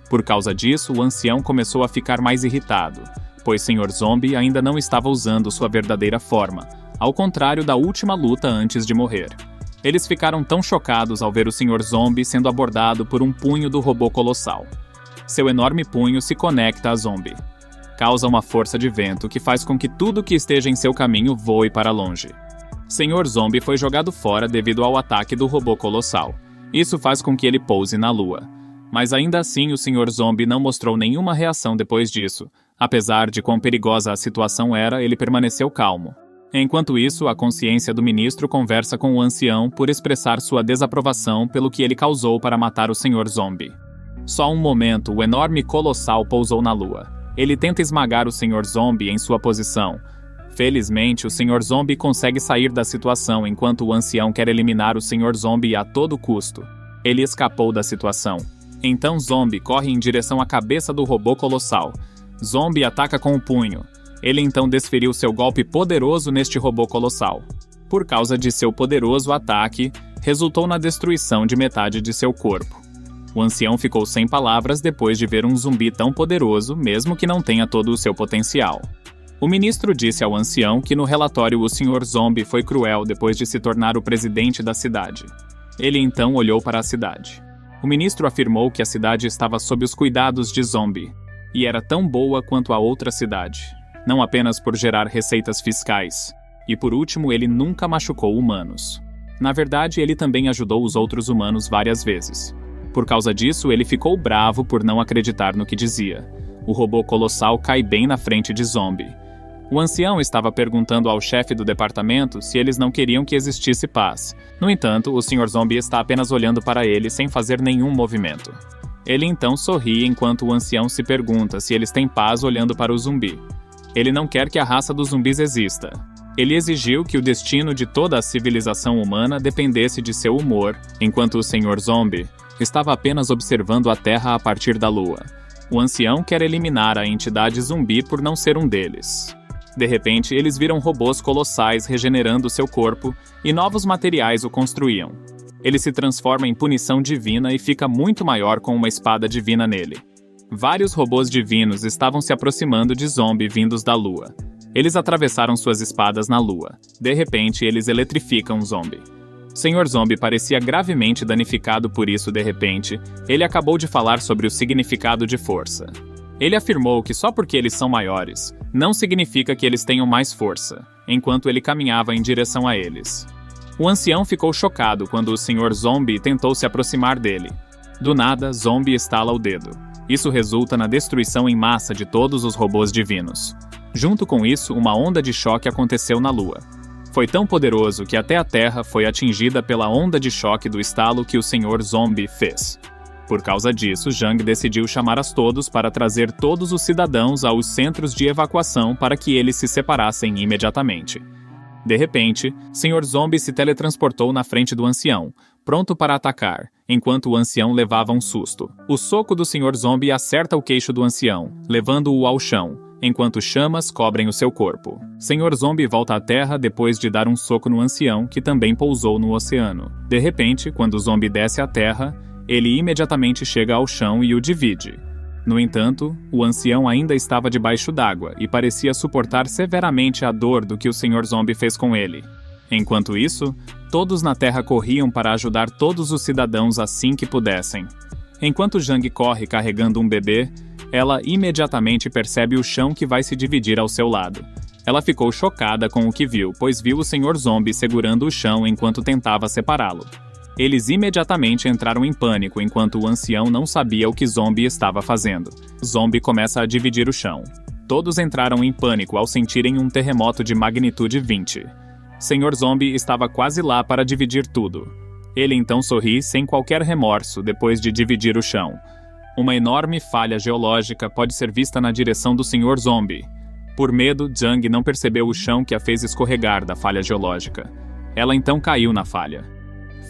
Por causa disso, o ancião começou a ficar mais irritado, pois Sr. Zombie ainda não estava usando sua verdadeira forma, ao contrário da última luta antes de morrer. Eles ficaram tão chocados ao ver o Sr. Zombie sendo abordado por um punho do robô colossal. Seu enorme punho se conecta a Zombie. Causa uma força de vento que faz com que tudo que esteja em seu caminho voe para longe. Sr. Zombie foi jogado fora devido ao ataque do robô colossal. Isso faz com que ele pouse na Lua. Mas ainda assim, o Sr. Zombie não mostrou nenhuma reação depois disso. Apesar de quão perigosa a situação era, ele permaneceu calmo. Enquanto isso, a consciência do ministro conversa com o ancião por expressar sua desaprovação pelo que ele causou para matar o Sr. Zombie. Só um momento, o enorme colossal pousou na Lua. Ele tenta esmagar o Sr. Zombie em sua posição. Felizmente, o Sr. Zombie consegue sair da situação enquanto o ancião quer eliminar o Sr. Zombie a todo custo. Ele escapou da situação. Então Zombie corre em direção à cabeça do robô colossal. Zombie ataca com o punho. Ele então desferiu seu golpe poderoso neste robô colossal. Por causa de seu poderoso ataque, resultou na destruição de metade de seu corpo. O ancião ficou sem palavras depois de ver um zumbi tão poderoso, mesmo que não tenha todo o seu potencial. O ministro disse ao ancião que no relatório o Sr. Zombie foi cruel depois de se tornar o presidente da cidade. Ele então olhou para a cidade. O ministro afirmou que a cidade estava sob os cuidados de Zombie, e era tão boa quanto a outra cidade, não apenas por gerar receitas fiscais, e por último ele nunca machucou humanos. Na verdade, ele também ajudou os outros humanos várias vezes. Por causa disso, ele ficou bravo por não acreditar no que dizia. O robô colossal cai bem na frente de Zombie. O ancião estava perguntando ao chefe do departamento se eles não queriam que existisse paz. No entanto, o Sr. Zombie está apenas olhando para ele sem fazer nenhum movimento. Ele então sorri enquanto o ancião se pergunta se eles têm paz olhando para o zumbi. Ele não quer que a raça dos zumbis exista. Ele exigiu que o destino de toda a civilização humana dependesse de seu humor, enquanto o Sr. Zombie estava apenas observando a Terra a partir da Lua. O ancião quer eliminar a entidade zumbi por não ser um deles. De repente, eles viram robôs colossais regenerando seu corpo e novos materiais o construíam. Ele se transforma em punição divina e fica muito maior com uma espada divina nele. Vários robôs divinos estavam se aproximando de Zombie vindos da Lua. Eles atravessaram suas espadas na Lua. De repente, eles eletrificam Zombie. Sr. Zombie parecia gravemente danificado por isso de repente. Ele acabou de falar sobre o significado de força. Ele afirmou que só porque eles são maiores, não significa que eles tenham mais força, enquanto ele caminhava em direção a eles. O ancião ficou chocado quando o Sr. Zombie tentou se aproximar dele. Do nada, Zombie estala o dedo. Isso resulta na destruição em massa de todos os robôs divinos. Junto com isso, uma onda de choque aconteceu na Lua. Foi tão poderoso que até a Terra foi atingida pela onda de choque do estalo que o Sr. Zombie fez. Por causa disso, Jang decidiu chamar a todos para trazer todos os cidadãos aos centros de evacuação para que eles se separassem imediatamente. De repente, Sr. Zombie se teletransportou na frente do ancião, pronto para atacar, enquanto o ancião levava um susto. O soco do Sr. Zombie acerta o queixo do ancião, levando-o ao chão, enquanto chamas cobrem o seu corpo. Sr. Zombie volta à Terra depois de dar um soco no ancião, que também pousou no oceano. De repente, quando o Zombie desce à Terra, ele imediatamente chega ao chão e o divide. No entanto, o ancião ainda estava debaixo d'água e parecia suportar severamente a dor do que o Sr. Zombie fez com ele. Enquanto isso, todos na Terra corriam para ajudar todos os cidadãos assim que pudessem. Enquanto Jang corre carregando um bebê, ela imediatamente percebe o chão que vai se dividir ao seu lado. Ela ficou chocada com o que viu, pois viu o Sr. Zombie segurando o chão enquanto tentava separá-lo. Eles imediatamente entraram em pânico enquanto o ancião não sabia o que Zombie estava fazendo. Zombie começa a dividir o chão. Todos entraram em pânico ao sentirem um terremoto de magnitude 20. Sr. Zombie estava quase lá para dividir tudo. Ele então sorri sem qualquer remorso depois de dividir o chão. Uma enorme falha geológica pode ser vista na direção do Sr. Zombie. Por medo, Jang não percebeu o chão que a fez escorregar da falha geológica. Ela então caiu na falha.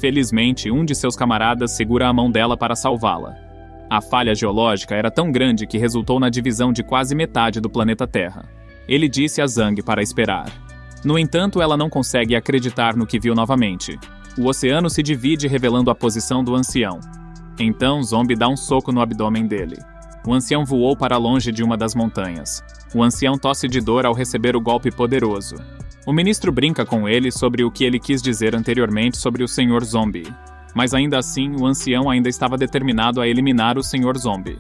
Felizmente, um de seus camaradas segura a mão dela para salvá-la. A falha geológica era tão grande que resultou na divisão de quase metade do planeta Terra. Ele disse a Zhang para esperar. No entanto, ela não consegue acreditar no que viu novamente. O oceano se divide revelando a posição do ancião. Então, Zombie dá um soco no abdômen dele. O ancião voou para longe de uma das montanhas. O ancião tosse de dor ao receber o golpe poderoso. O ministro brinca com ele sobre o que ele quis dizer anteriormente sobre o Sr. Zombie. Mas ainda assim, o ancião ainda estava determinado a eliminar o Sr. Zombie.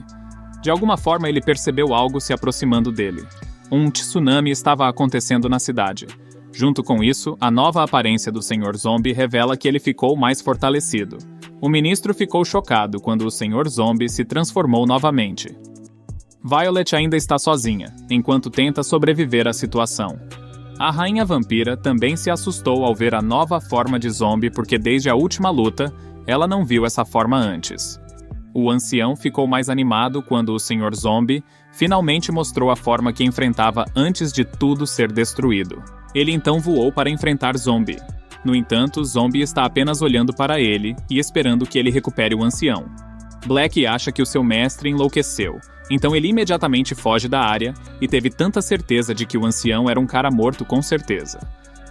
De alguma forma, ele percebeu algo se aproximando dele. Um tsunami estava acontecendo na cidade. Junto com isso, a nova aparência do Sr. Zombie revela que ele ficou mais fortalecido. O ministro ficou chocado quando o Sr. Zombie se transformou novamente. Violet ainda está sozinha, enquanto tenta sobreviver à situação. A rainha vampira também se assustou ao ver a nova forma de Zombie porque desde a última luta, ela não viu essa forma antes. O ancião ficou mais animado quando o Sr. Zombie finalmente mostrou a forma que enfrentava antes de tudo ser destruído. Ele então voou para enfrentar Zombie. No entanto, Zombie está apenas olhando para ele e esperando que ele recupere o ancião. Black acha que o seu mestre enlouqueceu, então ele imediatamente foge da área e teve tanta certeza de que o ancião era um cara morto com certeza.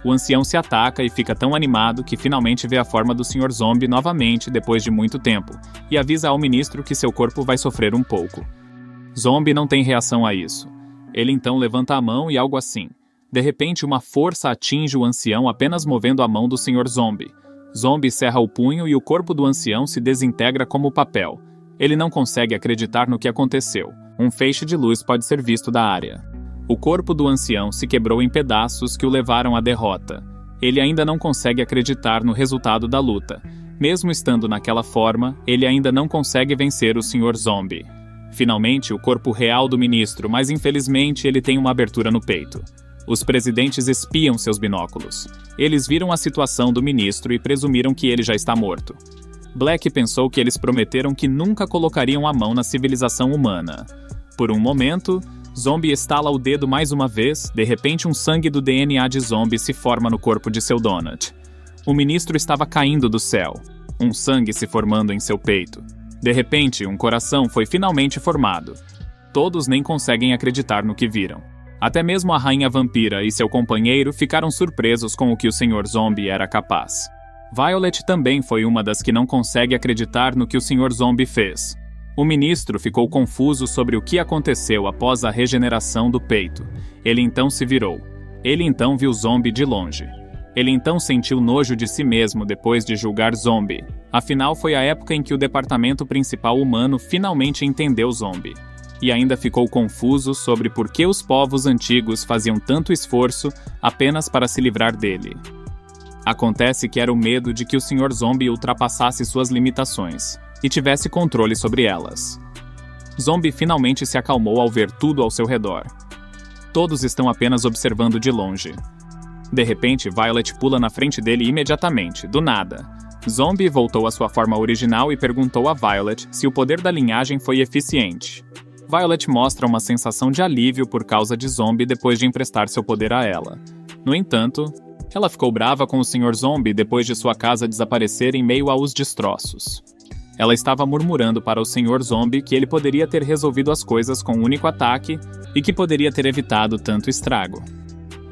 O ancião se ataca e fica tão animado que finalmente vê a forma do Sr. Zombie novamente depois de muito tempo e avisa ao ministro que seu corpo vai sofrer um pouco. Zombie não tem reação a isso. Ele então levanta a mão e algo assim. De repente, uma força atinge o ancião apenas movendo a mão do Sr. Zombie. Zombie cerra o punho e o corpo do ancião se desintegra como papel. Ele não consegue acreditar no que aconteceu. Um feixe de luz pode ser visto da área. O corpo do ancião se quebrou em pedaços que o levaram à derrota. Ele ainda não consegue acreditar no resultado da luta. Mesmo estando naquela forma, ele ainda não consegue vencer o Sr. Zombie. Finalmente, o corpo real do ministro, mas infelizmente ele tem uma abertura no peito. Os presidentes espiam seus binóculos. Eles viram a situação do ministro e presumiram que ele já está morto. Black pensou que eles prometeram que nunca colocariam a mão na civilização humana. Por um momento, Zombie estala o dedo mais uma vez, de repente um sangue do DNA de Zombie se forma no corpo de seu Donut. O ministro estava caindo do céu, um sangue se formando em seu peito. De repente, um coração foi finalmente formado. Todos nem conseguem acreditar no que viram. Até mesmo a rainha vampira e seu companheiro ficaram surpresos com o que o Sr. Zombie era capaz. Violet também foi uma das que não consegue acreditar no que o Sr. Zombie fez. O ministro ficou confuso sobre o que aconteceu após a regeneração do peito. Ele então se virou. Ele então viu Zombie de longe. Ele então sentiu nojo de si mesmo depois de julgar Zombie. Afinal, foi a época em que o departamento principal humano finalmente entendeu Zombie. E ainda ficou confuso sobre por que os povos antigos faziam tanto esforço apenas para se livrar dele. Acontece que era o medo de que o Sr. Zombie ultrapassasse suas limitações e tivesse controle sobre elas. Zombie finalmente se acalmou ao ver tudo ao seu redor. Todos estão apenas observando de longe. De repente, Violet pula na frente dele imediatamente, do nada. Zombie voltou à sua forma original e perguntou a Violet se o poder da linhagem foi eficiente. Violet mostra uma sensação de alívio por causa de Zombie depois de emprestar seu poder a ela. No entanto, ela ficou brava com o Sr. Zombie depois de sua casa desaparecer em meio aos destroços. Ela estava murmurando para o Sr. Zombie que ele poderia ter resolvido as coisas com um único ataque e que poderia ter evitado tanto estrago.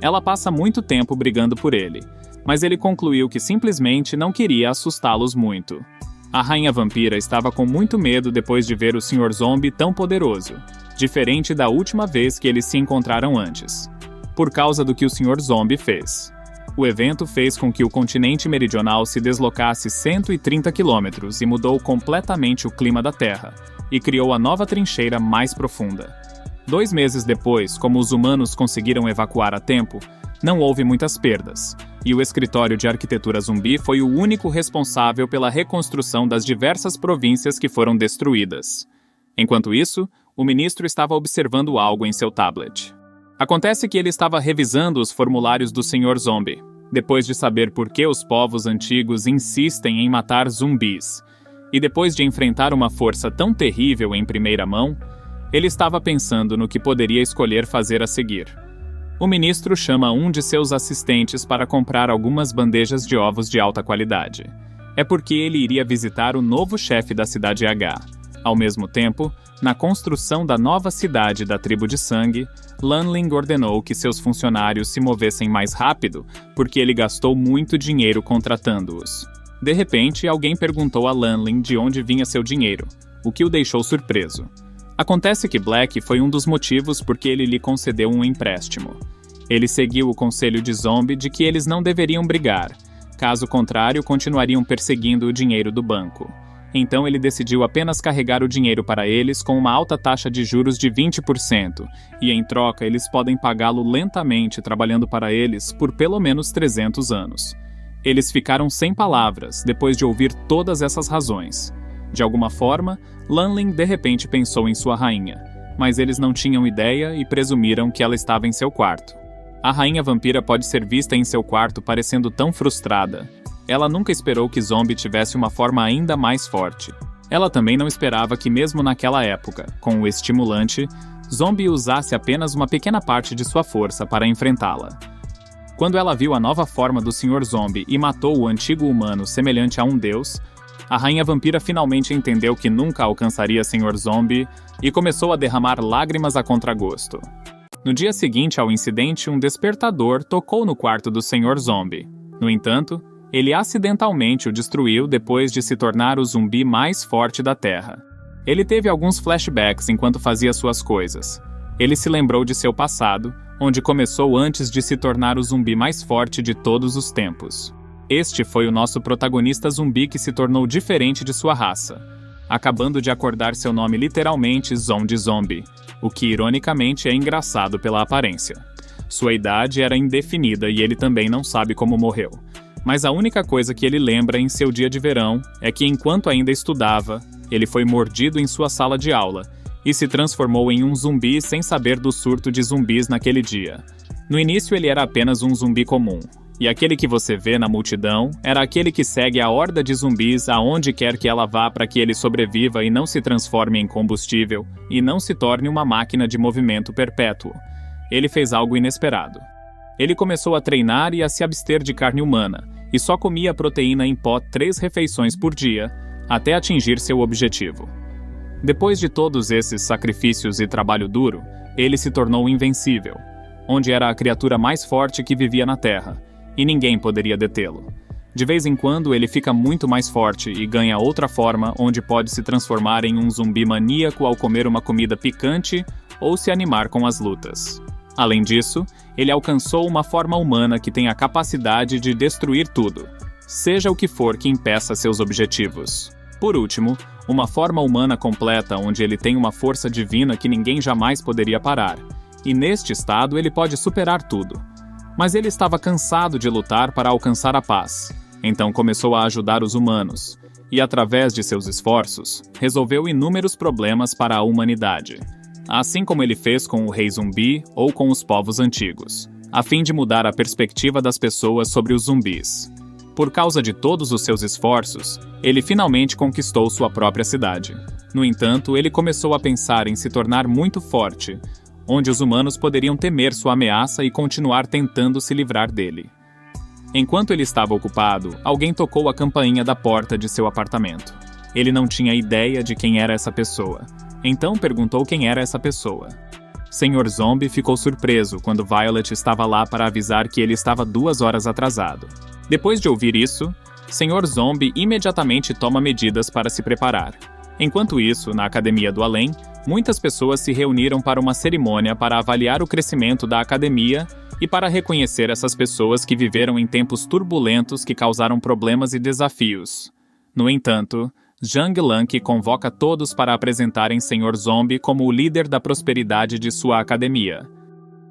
Ela passa muito tempo brigando por ele, mas ele concluiu que simplesmente não queria assustá-los muito. A rainha vampira estava com muito medo depois de ver o Sr. Zombie tão poderoso, diferente da última vez que eles se encontraram antes, por causa do que o Sr. Zombie fez. O evento fez com que o continente meridional se deslocasse 130 quilômetros e mudou completamente o clima da Terra, e criou a nova trincheira mais profunda. 2 meses depois, como os humanos conseguiram evacuar a tempo, não houve muitas perdas, e o escritório de arquitetura zumbi foi o único responsável pela reconstrução das diversas províncias que foram destruídas. Enquanto isso, o ministro estava observando algo em seu tablet. Acontece que ele estava revisando os formulários do Sr. Zombie, depois de saber por que os povos antigos insistem em matar zumbis, e depois de enfrentar uma força tão terrível em primeira mão, ele estava pensando no que poderia escolher fazer a seguir. O ministro chama um de seus assistentes para comprar algumas bandejas de ovos de alta qualidade. É porque ele iria visitar o novo chefe da cidade H. Ao mesmo tempo, na construção da nova cidade da tribo de sangue, Lanling ordenou que seus funcionários se movessem mais rápido porque ele gastou muito dinheiro contratando-os. De repente, alguém perguntou a Lanling de onde vinha seu dinheiro, o que o deixou surpreso. Acontece que Black foi um dos motivos porque ele lhe concedeu um empréstimo. Ele seguiu o conselho de Zombie de que eles não deveriam brigar, caso contrário continuariam perseguindo o dinheiro do banco. Então ele decidiu apenas carregar o dinheiro para eles com uma alta taxa de juros de 20%, e em troca eles podem pagá-lo lentamente trabalhando para eles por pelo menos 300 anos. Eles ficaram sem palavras depois de ouvir todas essas razões. De alguma forma, Lanling de repente pensou em sua rainha, mas eles não tinham ideia e presumiram que ela estava em seu quarto. A rainha vampira pode ser vista em seu quarto parecendo tão frustrada. Ela nunca esperou que Zombie tivesse uma forma ainda mais forte. Ela também não esperava que mesmo naquela época, com o estimulante, Zombie usasse apenas uma pequena parte de sua força para enfrentá-la. Quando ela viu a nova forma do Sr. Zombie e matou o antigo humano semelhante a um deus, a rainha vampira finalmente entendeu que nunca alcançaria Sr. Zombie e começou a derramar lágrimas a contragosto. No dia seguinte ao incidente, um despertador tocou no quarto do Sr. Zombie. No entanto, ele acidentalmente o destruiu depois de se tornar o zumbi mais forte da Terra. Ele teve alguns flashbacks enquanto fazia suas coisas. Ele se lembrou de seu passado, onde começou antes de se tornar o zumbi mais forte de todos os tempos. Este foi o nosso protagonista zumbi que se tornou diferente de sua raça, acabando de acordar seu nome literalmente Zombie Zombie, o que ironicamente é engraçado pela aparência. Sua idade era indefinida e ele também não sabe como morreu. Mas a única coisa que ele lembra em seu dia de verão é que enquanto ainda estudava, ele foi mordido em sua sala de aula e se transformou em um zumbi sem saber do surto de zumbis naquele dia. No início ele era apenas um zumbi comum, e aquele que você vê na multidão era aquele que segue a horda de zumbis aonde quer que ela vá para que ele sobreviva e não se transforme em combustível e não se torne uma máquina de movimento perpétuo. Ele fez algo inesperado. Ele começou a treinar e a se abster de carne humana, e só comia proteína em pó 3 refeições por dia, até atingir seu objetivo. Depois de todos esses sacrifícios e trabalho duro, ele se tornou invencível, onde era a criatura mais forte que vivia na Terra, e ninguém poderia detê-lo. De vez em quando ele fica muito mais forte e ganha outra forma onde pode se transformar em um zumbi maníaco ao comer uma comida picante ou se animar com as lutas. Além disso, ele alcançou uma forma humana que tem a capacidade de destruir tudo, seja o que for que impeça seus objetivos. Por último, uma forma humana completa onde ele tem uma força divina que ninguém jamais poderia parar, e neste estado ele pode superar tudo. Mas ele estava cansado de lutar para alcançar a paz, então começou a ajudar os humanos, e através de seus esforços, resolveu inúmeros problemas para a humanidade, assim como ele fez com o Rei Zumbi ou com os povos antigos, a fim de mudar a perspectiva das pessoas sobre os zumbis. Por causa de todos os seus esforços, ele finalmente conquistou sua própria cidade. No entanto, ele começou a pensar em se tornar muito forte, onde os humanos poderiam temer sua ameaça e continuar tentando se livrar dele. Enquanto ele estava ocupado, alguém tocou a campainha da porta de seu apartamento. Ele não tinha ideia de quem era essa pessoa, então perguntou quem era essa pessoa. Sr. Zombie ficou surpreso quando Violet estava lá para avisar que ele estava 2 horas atrasado. Depois de ouvir isso, Sr. Zombie imediatamente toma medidas para se preparar. Enquanto isso, na Academia do Além, muitas pessoas se reuniram para uma cerimônia para avaliar o crescimento da academia e para reconhecer essas pessoas que viveram em tempos turbulentos que causaram problemas e desafios. No entanto, Zhang Lanque convoca todos para apresentarem Sr. Zombie como o líder da prosperidade de sua academia.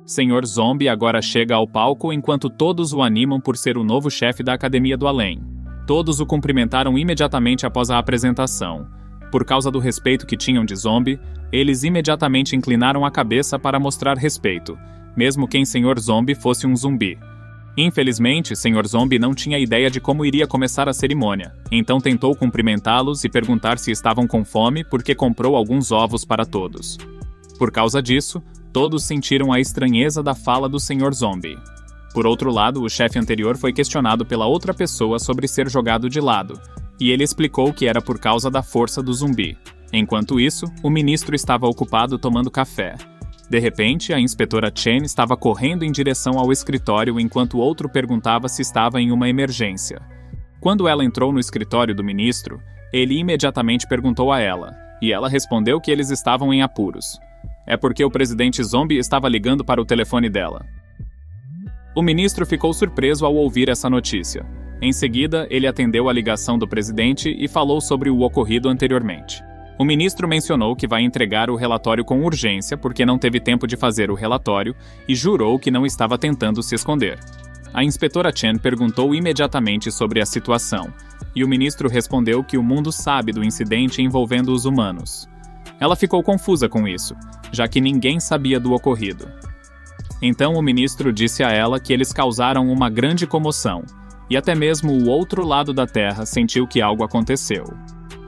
Sr. Zombie agora chega ao palco enquanto todos o animam por ser o novo chefe da Academia do Além. Todos o cumprimentaram imediatamente após a apresentação. Por causa do respeito que tinham de Zombie, eles imediatamente inclinaram a cabeça para mostrar respeito, mesmo que Sr. Zombie fosse um zumbi. Infelizmente, Sr. Zombie não tinha ideia de como iria começar a cerimônia, então tentou cumprimentá-los e perguntar se estavam com fome porque comprou alguns ovos para todos. Por causa disso, todos sentiram a estranheza da fala do Sr. Zombie. Por outro lado, o chefe anterior foi questionado pela outra pessoa sobre ser jogado de lado, e ele explicou que era por causa da força do zumbi. Enquanto isso, o ministro estava ocupado tomando café. De repente, a inspetora Chen estava correndo em direção ao escritório enquanto o outro perguntava se estava em uma emergência. Quando ela entrou no escritório do ministro, ele imediatamente perguntou a ela, e ela respondeu que eles estavam em apuros. É porque o presidente Zombie estava ligando para o telefone dela. O ministro ficou surpreso ao ouvir essa notícia. Em seguida, ele atendeu a ligação do presidente e falou sobre o ocorrido anteriormente. O ministro mencionou que vai entregar o relatório com urgência porque não teve tempo de fazer o relatório e jurou que não estava tentando se esconder. A inspetora Chen perguntou imediatamente sobre a situação, e o ministro respondeu que o mundo sabe do incidente envolvendo os humanos. Ela ficou confusa com isso, já que ninguém sabia do ocorrido. Então o ministro disse a ela que eles causaram uma grande comoção, e até mesmo o outro lado da Terra sentiu que algo aconteceu.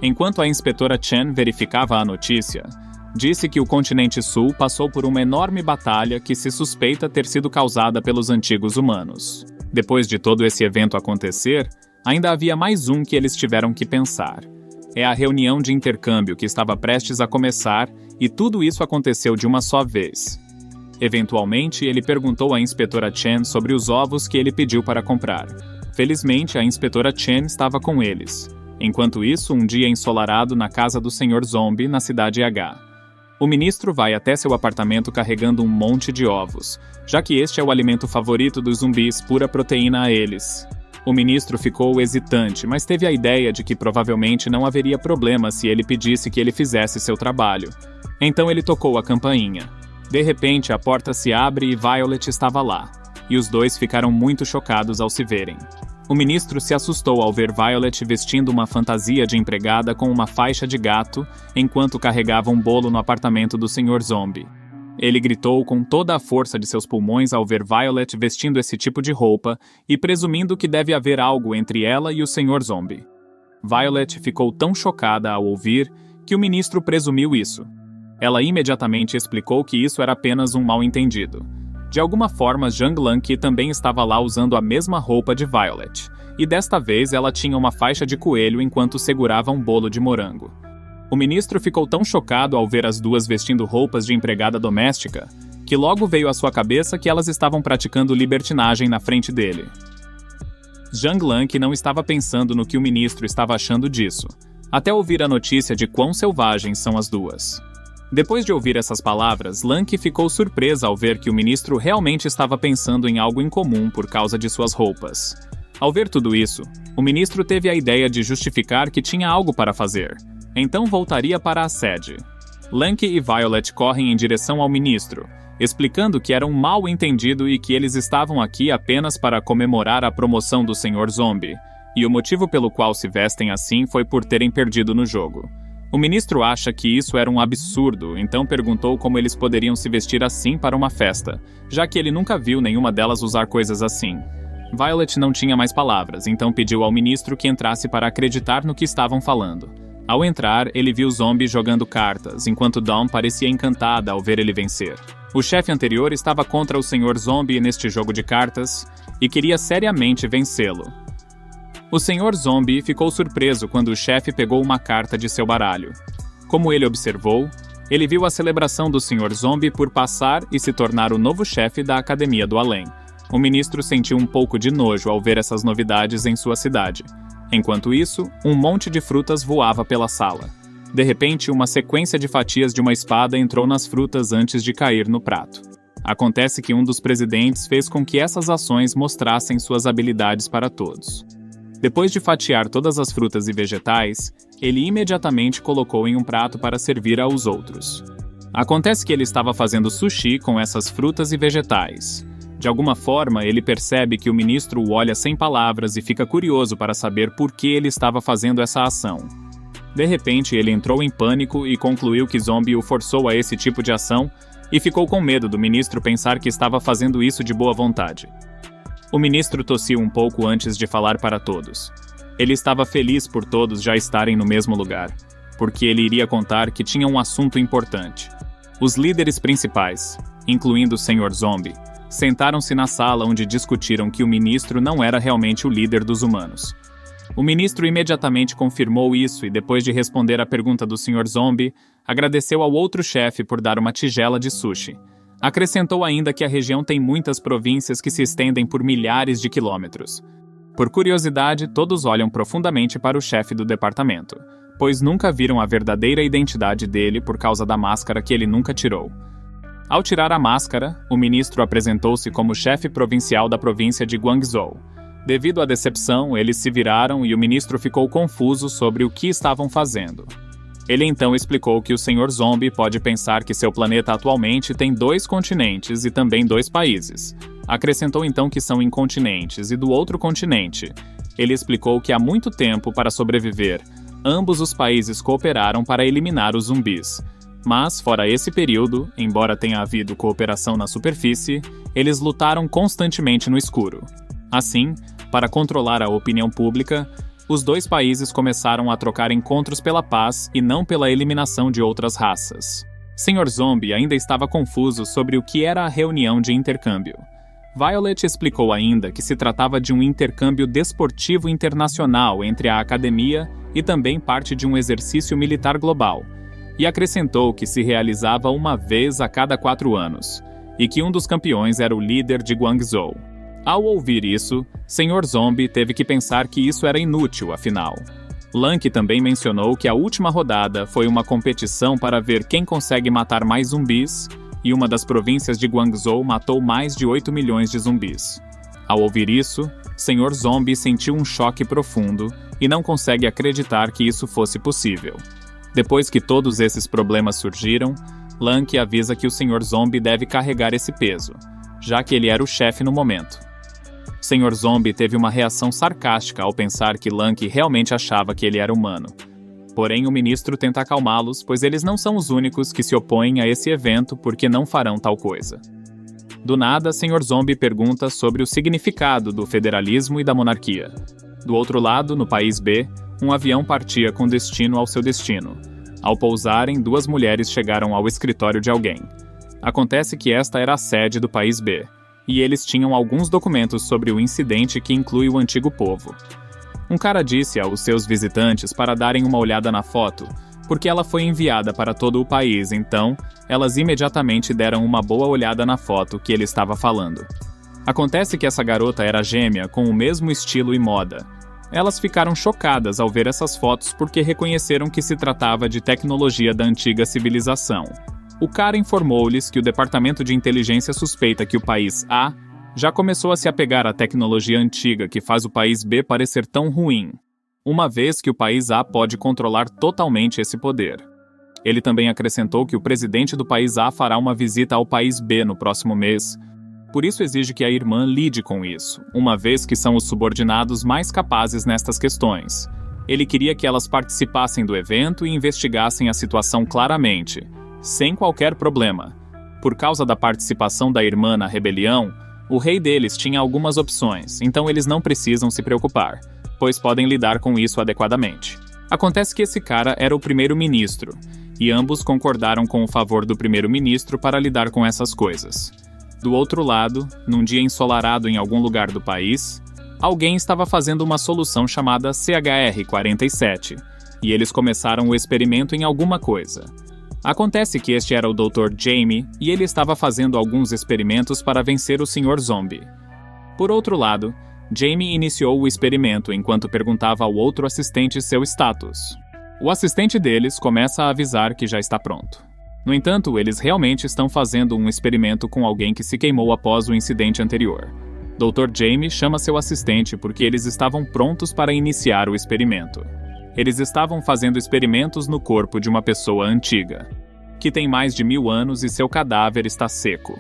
Enquanto a inspetora Chen verificava a notícia, disse que o continente sul passou por uma enorme batalha que se suspeita ter sido causada pelos antigos humanos. Depois de todo esse evento acontecer, ainda havia mais um que eles tiveram que pensar. É a reunião de intercâmbio que estava prestes a começar e tudo isso aconteceu de uma só vez. Eventualmente, ele perguntou à inspetora Chen sobre os ovos que ele pediu para comprar. Felizmente, a inspetora Chen estava com eles. Enquanto isso, um dia ensolarado na casa do Sr. Zombie, na cidade H. O ministro vai até seu apartamento carregando um monte de ovos, já que este é o alimento favorito dos zumbis, pura proteína a eles. O ministro ficou hesitante, mas teve a ideia de que provavelmente não haveria problema se ele pedisse que ele fizesse seu trabalho. Então ele tocou a campainha. De repente, a porta se abre e Violet estava lá, e os dois ficaram muito chocados ao se verem. O ministro se assustou ao ver Violet vestindo uma fantasia de empregada com uma faixa de gato, enquanto carregava um bolo no apartamento do Sr. Zombie. Ele gritou com toda a força de seus pulmões ao ver Violet vestindo esse tipo de roupa e presumindo que deve haver algo entre ela e o Sr. Zombie. Violet ficou tão chocada ao ouvir que o ministro presumiu isso. Ela imediatamente explicou que isso era apenas um mal-entendido. De alguma forma, Zhang Lanqi também estava lá usando a mesma roupa de Violet, e desta vez ela tinha uma faixa de coelho enquanto segurava um bolo de morango. O ministro ficou tão chocado ao ver as duas vestindo roupas de empregada doméstica, que logo veio à sua cabeça que elas estavam praticando libertinagem na frente dele. Zhang Lanqi não estava pensando no que o ministro estava achando disso, até ouvir a notícia de quão selvagens são as duas. Depois de ouvir essas palavras, Lanqi ficou surpresa ao ver que o ministro realmente estava pensando em algo em comum por causa de suas roupas. Ao ver tudo isso, o ministro teve a ideia de justificar que tinha algo para fazer. Então voltaria para a sede. Lanqi e Violet correm em direção ao ministro, explicando que era um mal-entendido e que eles estavam aqui apenas para comemorar a promoção do Sr. Zombie, e o motivo pelo qual se vestem assim foi por terem perdido no jogo. O ministro acha que isso era um absurdo, então perguntou como eles poderiam se vestir assim para uma festa, já que ele nunca viu nenhuma delas usar coisas assim. Violet não tinha mais palavras, então pediu ao ministro que entrasse para acreditar no que estavam falando. Ao entrar, ele viu Zombie jogando cartas, enquanto Dawn parecia encantada ao ver ele vencer. O chefe anterior estava contra o Sr. Zombie neste jogo de cartas e queria seriamente vencê-lo. O Sr. Zombie ficou surpreso quando o chefe pegou uma carta de seu baralho. Como ele observou, ele viu a celebração do Sr. Zombie por passar e se tornar o novo chefe da Academia do Além. O ministro sentiu um pouco de nojo ao ver essas novidades em sua cidade. Enquanto isso, um monte de frutas voava pela sala. De repente, uma sequência de fatias de uma espada entrou nas frutas antes de cair no prato. Acontece que um dos presidentes fez com que essas ações mostrassem suas habilidades para todos. Depois de fatiar todas as frutas e vegetais, ele imediatamente colocou em um prato para servir aos outros. Acontece que ele estava fazendo sushi com essas frutas e vegetais. De alguma forma, ele percebe que o ministro o olha sem palavras e fica curioso para saber por que ele estava fazendo essa ação. De repente, ele entrou em pânico e concluiu que Zombie o forçou a esse tipo de ação e ficou com medo do ministro pensar que estava fazendo isso de boa vontade. O ministro tossiu um pouco antes de falar para todos. Ele estava feliz por todos já estarem no mesmo lugar, porque ele iria contar que tinha um assunto importante. Os líderes principais, incluindo o Sr. Zombie, sentaram-se na sala onde discutiram que o ministro não era realmente o líder dos humanos. O ministro imediatamente confirmou isso e, depois de responder à pergunta do Sr. Zombie, agradeceu ao outro chefe por dar uma tigela de sushi. Acrescentou ainda que a região tem muitas províncias que se estendem por milhares de quilômetros. Por curiosidade, todos olham profundamente para o chefe do departamento, pois nunca viram a verdadeira identidade dele por causa da máscara que ele nunca tirou. Ao tirar a máscara, o ministro apresentou-se como chefe provincial da província de Guangzhou. Devido à decepção, eles se viraram e o ministro ficou confuso sobre o que estavam fazendo. Ele então explicou que o Sr. Zombie pode pensar que seu planeta atualmente tem 2 continentes e também 2 países. Acrescentou então que são incontinentes e do outro continente. Ele explicou que há muito tempo, para sobreviver, ambos os países cooperaram para eliminar os zumbis. Mas, fora esse período, embora tenha havido cooperação na superfície, eles lutaram constantemente no escuro. Assim, para controlar a opinião pública, os 2 países começaram a trocar encontros pela paz e não pela eliminação de outras raças. Sr. Zombie ainda estava confuso sobre o que era a reunião de intercâmbio. Violet explicou ainda que se tratava de um intercâmbio desportivo internacional entre a academia e também parte de um exercício militar global, e acrescentou que se realizava uma vez a cada 4 anos, e que um dos campeões era o líder de Guangzhou. Ao ouvir isso, Sr. Zombie teve que pensar que isso era inútil, afinal. Lanky também mencionou que a última rodada foi uma competição para ver quem consegue matar mais zumbis, e uma das províncias de Guangzhou matou mais de 8 milhões de zumbis. Ao ouvir isso, Sr. Zombie sentiu um choque profundo e não consegue acreditar que isso fosse possível. Depois que todos esses problemas surgiram, Lanky avisa que o Sr. Zombie deve carregar esse peso, já que ele era o chefe no momento. Sr. Zombie teve uma reação sarcástica ao pensar que Lanky realmente achava que ele era humano. Porém, o ministro tenta acalmá-los, pois eles não são os únicos que se opõem a esse evento porque não farão tal coisa. Do nada, Sr. Zombie pergunta sobre o significado do federalismo e da monarquia. Do outro lado, no país B, um avião partia com destino ao seu destino. Ao pousarem, 2 mulheres chegaram ao escritório de alguém. Acontece que esta era a sede do país B, e eles tinham alguns documentos sobre o incidente que inclui o antigo povo. Um cara disse aos seus visitantes para darem uma olhada na foto, porque ela foi enviada para todo o país, então elas imediatamente deram uma boa olhada na foto que ele estava falando. Acontece que essa garota era gêmea com o mesmo estilo e moda. Elas ficaram chocadas ao ver essas fotos porque reconheceram que se tratava de tecnologia da antiga civilização. O cara informou-lhes que o Departamento de Inteligência suspeita que o país A já começou a se apegar à tecnologia antiga que faz o país B parecer tão ruim, uma vez que o país A pode controlar totalmente esse poder. Ele também acrescentou que o presidente do país A fará uma visita ao país B no próximo mês, por isso exige que a irmã lide com isso, uma vez que são os subordinados mais capazes nestas questões. Ele queria que elas participassem do evento e investigassem a situação claramente, sem qualquer problema. Por causa da participação da irmã na rebelião, o rei deles tinha algumas opções, então eles não precisam se preocupar, pois podem lidar com isso adequadamente. Acontece que esse cara era o primeiro-ministro, e ambos concordaram com o favor do primeiro-ministro para lidar com essas coisas. Do outro lado, num dia ensolarado em algum lugar do país, alguém estava fazendo uma solução chamada CHR-47, e eles começaram o experimento em alguma coisa. Acontece que este era o Dr. Jamie, e ele estava fazendo alguns experimentos para vencer o Sr. Zombie. Por outro lado, Jamie iniciou o experimento enquanto perguntava ao outro assistente seu status. O assistente deles começa a avisar que já está pronto. No entanto, eles realmente estão fazendo um experimento com alguém que se queimou após o incidente anterior. Dr. Jamie chama seu assistente porque eles estavam prontos para iniciar o experimento. Eles estavam fazendo experimentos no corpo de uma pessoa antiga, que tem mais de 1000 anos e seu cadáver está seco.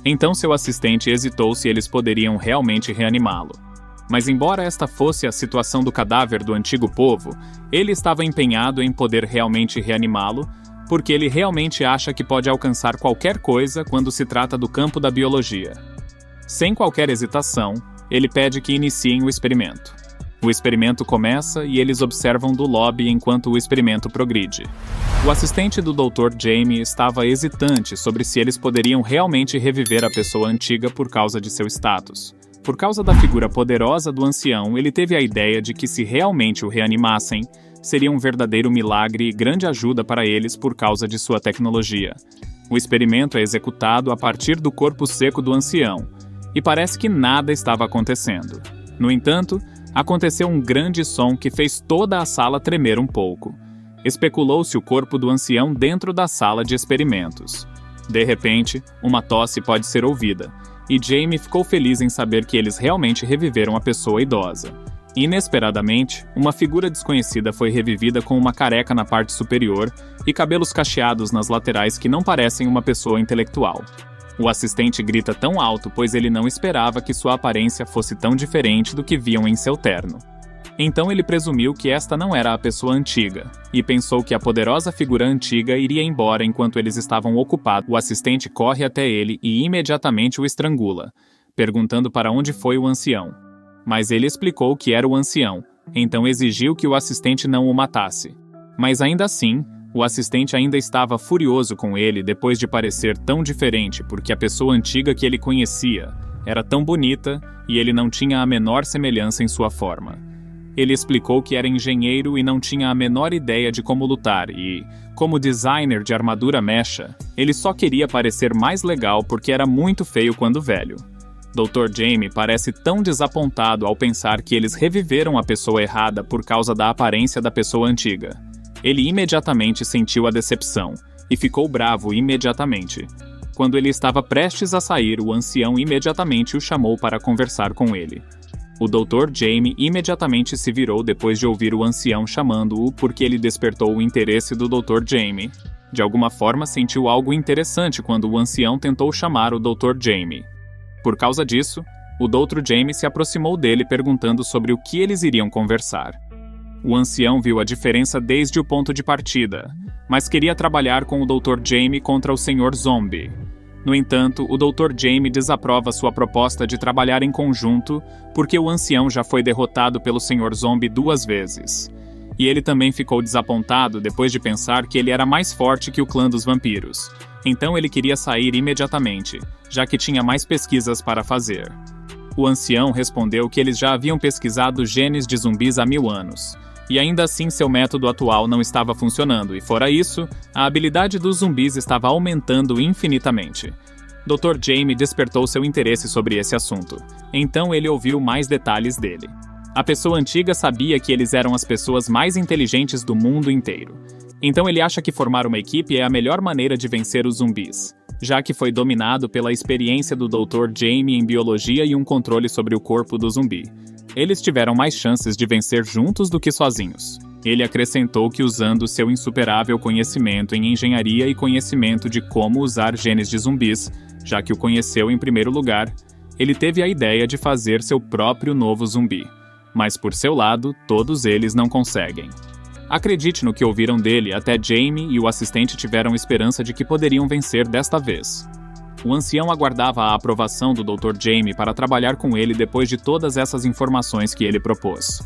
Então seu assistente hesitou se eles poderiam realmente reanimá-lo. Mas embora esta fosse a situação do cadáver do antigo povo, ele estava empenhado em poder realmente reanimá-lo, porque ele realmente acha que pode alcançar qualquer coisa quando se trata do campo da biologia. Sem qualquer hesitação, ele pede que iniciem o experimento. O experimento começa e eles observam do lobby enquanto o experimento progride. O assistente do Dr. Jamie estava hesitante sobre se eles poderiam realmente reviver a pessoa antiga por causa de seu status. Por causa da figura poderosa do ancião, ele teve a ideia de que se realmente o reanimassem, seria um verdadeiro milagre e grande ajuda para eles por causa de sua tecnologia. O experimento é executado a partir do corpo seco do ancião, e parece que nada estava acontecendo. No entanto, aconteceu um grande som que fez toda a sala tremer um pouco. Especulou-se o corpo do ancião dentro da sala de experimentos. De repente, uma tosse pode ser ouvida, e Jamie ficou feliz em saber que eles realmente reviveram a pessoa idosa. Inesperadamente, uma figura desconhecida foi revivida com uma careca na parte superior e cabelos cacheados nas laterais que não parecem uma pessoa intelectual. O assistente grita tão alto pois ele não esperava que sua aparência fosse tão diferente do que viam em seu terno. Então ele presumiu que esta não era a pessoa antiga, e pensou que a poderosa figura antiga iria embora enquanto eles estavam ocupados. O assistente corre até ele e imediatamente o estrangula, perguntando para onde foi o ancião. Mas ele explicou que era o ancião, então exigiu que o assistente não o matasse. Mas ainda assim, o assistente ainda estava furioso com ele depois de parecer tão diferente porque a pessoa antiga que ele conhecia era tão bonita e ele não tinha a menor semelhança em sua forma. Ele explicou que era engenheiro e não tinha a menor ideia de como lutar e, como designer de armadura mecha, ele só queria parecer mais legal porque era muito feio quando velho. Dr. Jamie parece tão desapontado ao pensar que eles reviveram a pessoa errada por causa da aparência da pessoa antiga. Ele imediatamente sentiu a decepção e ficou bravo imediatamente. Quando ele estava prestes a sair, o ancião imediatamente o chamou para conversar com ele. O Dr. Jamie imediatamente se virou depois de ouvir o ancião chamando-o porque ele despertou o interesse do Dr. Jamie. De alguma forma, sentiu algo interessante quando o ancião tentou chamar o Dr. Jamie. Por causa disso, o Dr. Jamie se aproximou dele perguntando sobre o que eles iriam conversar. O ancião viu a diferença desde o ponto de partida, mas queria trabalhar com o Dr. Jamie contra o Sr. Zombie. No entanto, o Dr. Jamie desaprova sua proposta de trabalhar em conjunto porque o ancião já foi derrotado pelo Sr. Zombie 2 vezes. E ele também ficou desapontado depois de pensar que ele era mais forte que o clã dos vampiros. Então ele queria sair imediatamente, já que tinha mais pesquisas para fazer. O ancião respondeu que eles já haviam pesquisado genes de zumbis há 1000 anos. E ainda assim seu método atual não estava funcionando, e fora isso, a habilidade dos zumbis estava aumentando infinitamente. Dr. Jamie despertou seu interesse sobre esse assunto, então ele ouviu mais detalhes dele. A pessoa antiga sabia que eles eram as pessoas mais inteligentes do mundo inteiro. Então ele acha que formar uma equipe é a melhor maneira de vencer os zumbis, já que foi dominado pela experiência do Dr. Jamie em biologia e um controle sobre o corpo do zumbi. Eles tiveram mais chances de vencer juntos do que sozinhos. Ele acrescentou que usando seu insuperável conhecimento em engenharia e conhecimento de como usar genes de zumbis, já que o conheceu em primeiro lugar, ele teve a ideia de fazer seu próprio novo zumbi. Mas por seu lado, todos eles não conseguem. Acredite no que ouviram dele, até Jamie e o assistente tiveram esperança de que poderiam vencer desta vez. O ancião aguardava a aprovação do Dr. Jamie para trabalhar com ele depois de todas essas informações que ele propôs.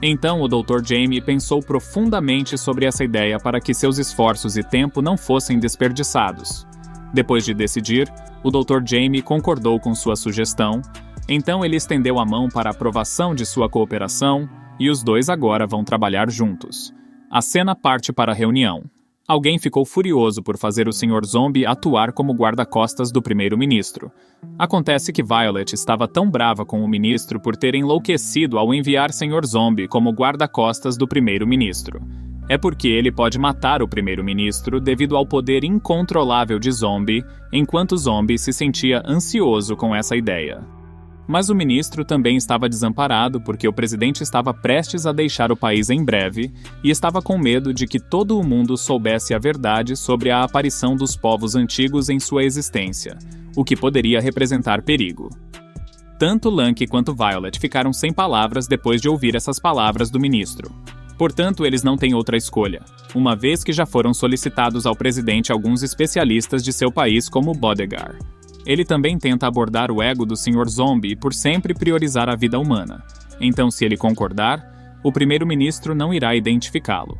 Então o Dr. Jamie pensou profundamente sobre essa ideia para que seus esforços e tempo não fossem desperdiçados. Depois de decidir, o Dr. Jamie concordou com sua sugestão, então ele estendeu a mão para a aprovação de sua cooperação e os dois agora vão trabalhar juntos. A cena parte para a reunião. Alguém ficou furioso por fazer o Sr. Zombie atuar como guarda-costas do primeiro-ministro. Acontece que Violet estava tão brava com o ministro por ter enlouquecido ao enviar Sr. Zombie como guarda-costas do primeiro-ministro. É porque ele pode matar o primeiro-ministro devido ao poder incontrolável de Zombie, enquanto Zombie se sentia ansioso com essa ideia. Mas o ministro também estava desamparado porque o presidente estava prestes a deixar o país em breve e estava com medo de que todo o mundo soubesse a verdade sobre a aparição dos povos antigos em sua existência, o que poderia representar perigo. Tanto Lanky quanto Violet ficaram sem palavras depois de ouvir essas palavras do ministro. Portanto, eles não têm outra escolha, uma vez que já foram solicitados ao presidente alguns especialistas de seu país como Bodegar. Ele também tenta abordar o ego do Sr. Zombie por sempre priorizar a vida humana. Então, se ele concordar, o primeiro-ministro não irá identificá-lo.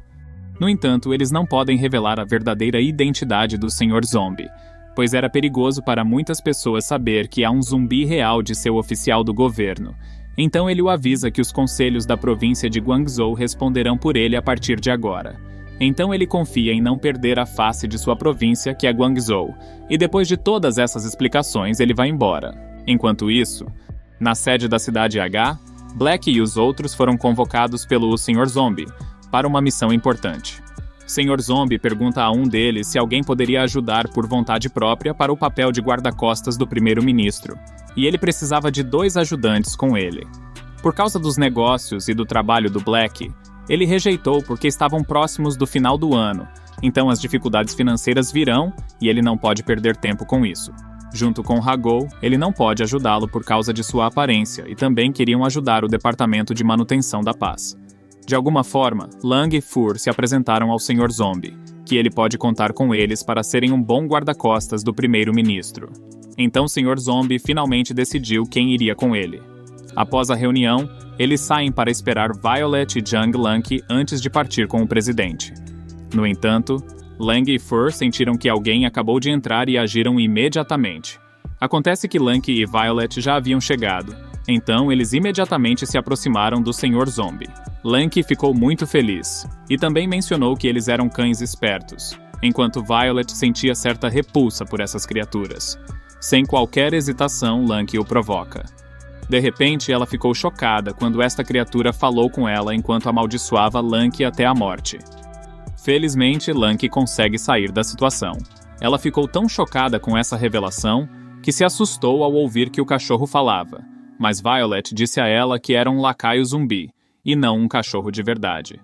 No entanto, eles não podem revelar a verdadeira identidade do Sr. Zombie, pois era perigoso para muitas pessoas saber que há um zumbi real de seu oficial do governo. Então ele o avisa que os conselhos da província de Guangzhou responderão por ele a partir de agora. Então ele confia em não perder a face de sua província, que é Guangzhou, e depois de todas essas explicações ele vai embora. Enquanto isso, na sede da cidade H, Black e os outros foram convocados pelo Sr. Zombie para uma missão importante. Sr. Zombie pergunta a um deles se alguém poderia ajudar por vontade própria para o papel de guarda-costas do primeiro-ministro, e ele precisava de 2 ajudantes com ele. Por causa dos negócios e do trabalho do Black, ele rejeitou porque estavam próximos do final do ano, então as dificuldades financeiras virão e ele não pode perder tempo com isso. Junto com Hagou, ele não pode ajudá-lo por causa de sua aparência e também queriam ajudar o Departamento de Manutenção da Paz. De alguma forma, Lang e Fur se apresentaram ao Sr. Zombie, que ele pode contar com eles para serem um bom guarda-costas do primeiro-ministro. Então o Sr. Zombie finalmente decidiu quem iria com ele. Após a reunião, eles saem para esperar Violet e Jung Lanky antes de partir com o presidente. No entanto, Lang e Fur sentiram que alguém acabou de entrar e agiram imediatamente. Acontece que Lanky e Violet já haviam chegado, então eles imediatamente se aproximaram do Sr. Zombie. Lanky ficou muito feliz, e também mencionou que eles eram cães espertos, enquanto Violet sentia certa repulsa por essas criaturas. Sem qualquer hesitação, Lanky o provoca. De repente, ela ficou chocada quando esta criatura falou com ela enquanto amaldiçoava Lanky até a morte. Felizmente, Lanky consegue sair da situação. Ela ficou tão chocada com essa revelação que se assustou ao ouvir que o cachorro falava, mas Violet disse a ela que era um lacaio zumbi, e não um cachorro de verdade.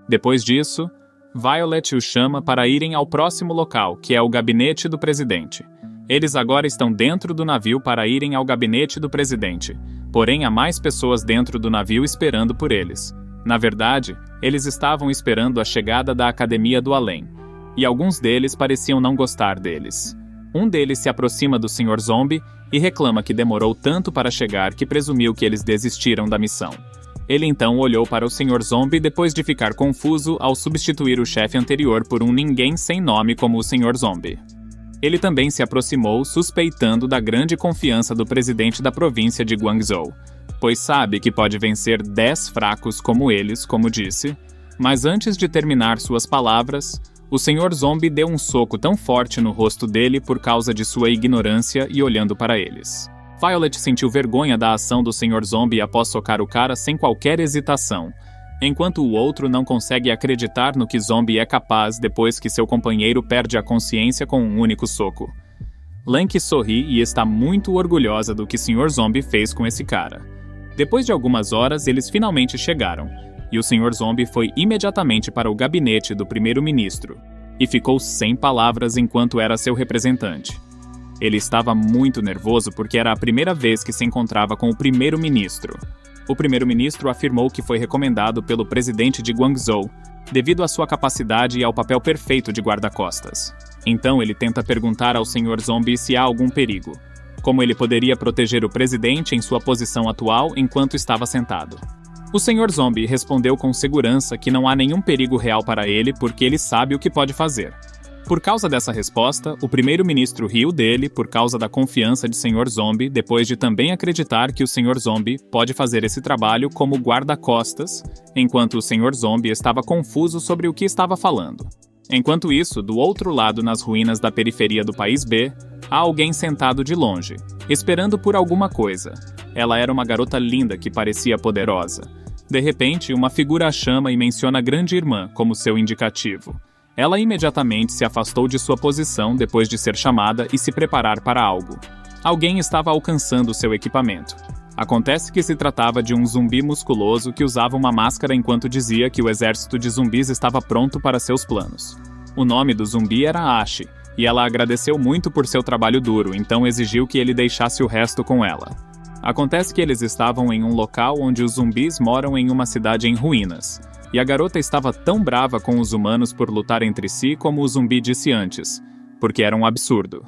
Depois disso, Violet o chama para irem ao próximo local, que é o gabinete do presidente. Eles agora estão dentro do navio para irem ao gabinete do presidente, porém há mais pessoas dentro do navio esperando por eles. Na verdade, eles estavam esperando a chegada da Academia do Além, e alguns deles pareciam não gostar deles. Um deles se aproxima do Sr. Zombie e reclama que demorou tanto para chegar que presumiu que eles desistiram da missão. Ele então olhou para o Sr. Zombie depois de ficar confuso ao substituir o chefe anterior por um ninguém sem nome como o Sr. Zombie. Ele também se aproximou suspeitando da grande confiança do presidente da província de Guangzhou, pois sabe que pode vencer 10 fracos como eles, como disse, mas antes de terminar suas palavras, o Sr. Zombie deu um soco tão forte no rosto dele por causa de sua ignorância e olhando para eles. Violet sentiu vergonha da ação do Sr. Zombie após socar o cara sem qualquer hesitação, enquanto o outro não consegue acreditar no que Zombie é capaz depois que seu companheiro perde a consciência com um único soco. Lanky sorri e está muito orgulhosa do que Sr. Zombie fez com esse cara. Depois de algumas horas, eles finalmente chegaram, e o Sr. Zombie foi imediatamente para o gabinete do primeiro-ministro, e ficou sem palavras enquanto era seu representante. Ele estava muito nervoso porque era a primeira vez que se encontrava com o primeiro-ministro. O primeiro-ministro afirmou que foi recomendado pelo presidente de Guangzhou, devido à sua capacidade e ao papel perfeito de guarda-costas. Então ele tenta perguntar ao Sr. Zombie se há algum perigo, como ele poderia proteger o presidente em sua posição atual enquanto estava sentado. O Sr. Zombie respondeu com segurança que não há nenhum perigo real para ele porque ele sabe o que pode fazer. Por causa dessa resposta, o primeiro-ministro riu dele por causa da confiança de Sr. Zombie, depois de também acreditar que o Sr. Zombie pode fazer esse trabalho como guarda-costas, enquanto o Sr. Zombie estava confuso sobre o que estava falando. Enquanto isso, do outro lado nas ruínas da periferia do país B, há alguém sentado de longe, esperando por alguma coisa. Ela era uma garota linda que parecia poderosa. De repente, uma figura a chama e menciona a grande irmã como seu indicativo. Ela imediatamente se afastou de sua posição depois de ser chamada e se preparar para algo. Alguém estava alcançando seu equipamento. Acontece que se tratava de um zumbi musculoso que usava uma máscara enquanto dizia que o exército de zumbis estava pronto para seus planos. O nome do zumbi era Ashi, e ela agradeceu muito por seu trabalho duro, então exigiu que ele deixasse o resto com ela. Acontece que eles estavam em um local onde os zumbis moram em uma cidade em ruínas. E a garota estava tão brava com os humanos por lutar entre si como o zumbi disse antes, porque era um absurdo.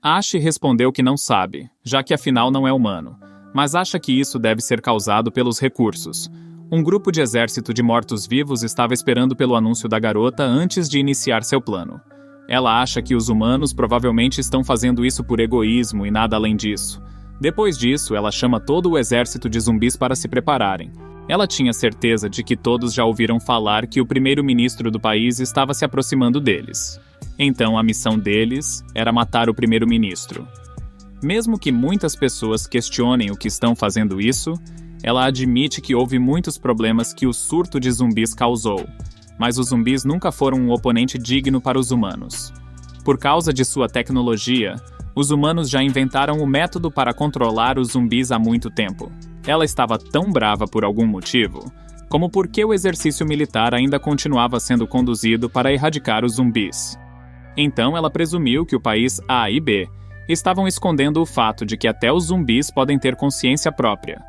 Ashi respondeu que não sabe, já que afinal não é humano, mas acha que isso deve ser causado pelos recursos. Um grupo de exército de mortos-vivos estava esperando pelo anúncio da garota antes de iniciar seu plano. Ela acha que os humanos provavelmente estão fazendo isso por egoísmo e nada além disso. Depois disso, ela chama todo o exército de zumbis para se prepararem. Ela tinha certeza de que todos já ouviram falar que o primeiro-ministro do país estava se aproximando deles. Então a missão deles era matar o primeiro-ministro. Mesmo que muitas pessoas questionem o que estão fazendo isso, ela admite que houve muitos problemas que o surto de zumbis causou, mas os zumbis nunca foram um oponente digno para os humanos. Por causa de sua tecnologia, os humanos já inventaram o método para controlar os zumbis há muito tempo. Ela estava tão brava por algum motivo, como porque o exercício militar ainda continuava sendo conduzido para erradicar os zumbis. Então ela presumiu que o país A e B estavam escondendo o fato de que até os zumbis podem ter consciência própria,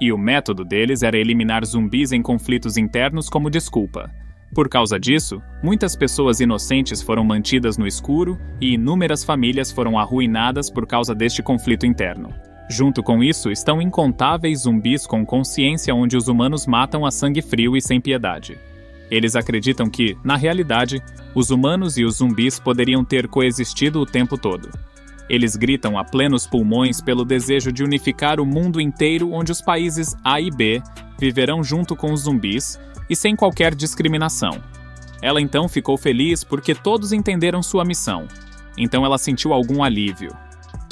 e o método deles era eliminar zumbis em conflitos internos como desculpa. Por causa disso, muitas pessoas inocentes foram mantidas no escuro e inúmeras famílias foram arruinadas por causa deste conflito interno. Junto com isso, estão incontáveis zumbis com consciência onde os humanos matam a sangue frio e sem piedade. Eles acreditam que, na realidade, os humanos e os zumbis poderiam ter coexistido o tempo todo. Eles gritam a plenos pulmões pelo desejo de unificar o mundo inteiro onde os países A e B viverão junto com os zumbis e sem qualquer discriminação. Ela então ficou feliz porque todos entenderam sua missão. Então ela sentiu algum alívio.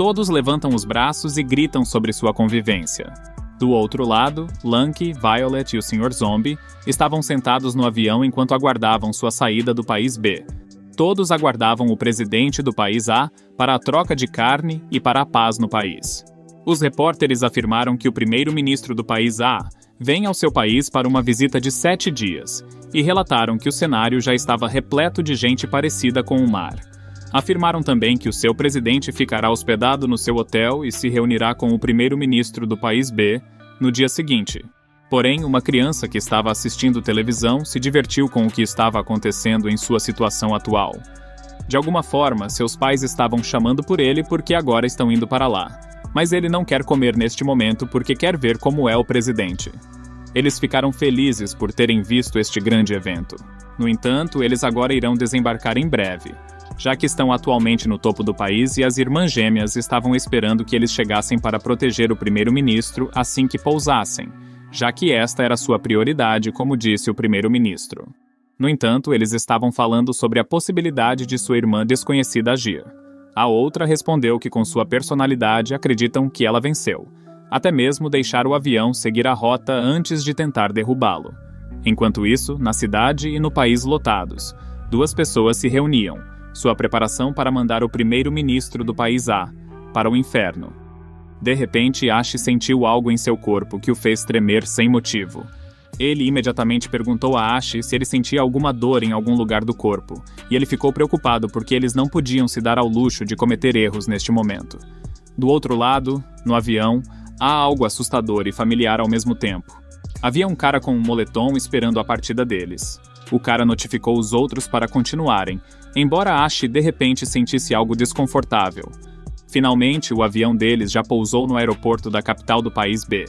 Todos levantam os braços e gritam sobre sua convivência. Do outro lado, Lanky, Violet e o Sr. Zombie estavam sentados no avião enquanto aguardavam sua saída do país B. Todos aguardavam o presidente do país A para a troca de carne e para a paz no país. Os repórteres afirmaram que o primeiro-ministro do país A vem ao seu país para uma visita de 7 dias e relataram que o cenário já estava repleto de gente parecida com o mar. Afirmaram também que o seu presidente ficará hospedado no seu hotel e se reunirá com o primeiro-ministro do país B no dia seguinte. Porém, uma criança que estava assistindo televisão se divertiu com o que estava acontecendo em sua situação atual. De alguma forma, seus pais estavam chamando por ele porque agora estão indo para lá. Mas ele não quer comer neste momento porque quer ver como é o presidente. Eles ficaram felizes por terem visto este grande evento. No entanto, eles agora irão desembarcar em breve, já que estão atualmente no topo do país e as irmãs gêmeas estavam esperando que eles chegassem para proteger o primeiro-ministro assim que pousassem, já que esta era sua prioridade, como disse o primeiro-ministro. No entanto, eles estavam falando sobre a possibilidade de sua irmã desconhecida agir. A outra respondeu que com sua personalidade acreditam que ela venceu, até mesmo deixar o avião seguir a rota antes de tentar derrubá-lo. Enquanto isso, na cidade e no país lotados, 2 pessoas se reuniam, sua preparação para mandar o primeiro-ministro do país A para o inferno. De repente, Ash sentiu algo em seu corpo que o fez tremer sem motivo. Ele imediatamente perguntou a Ash se ele sentia alguma dor em algum lugar do corpo, e ele ficou preocupado porque eles não podiam se dar ao luxo de cometer erros neste momento. Do outro lado, no avião, há algo assustador e familiar ao mesmo tempo. Havia um cara com um moletom esperando a partida deles. O cara notificou os outros para continuarem, embora Ash de repente sentisse algo desconfortável. Finalmente, o avião deles já pousou no aeroporto da capital do país B.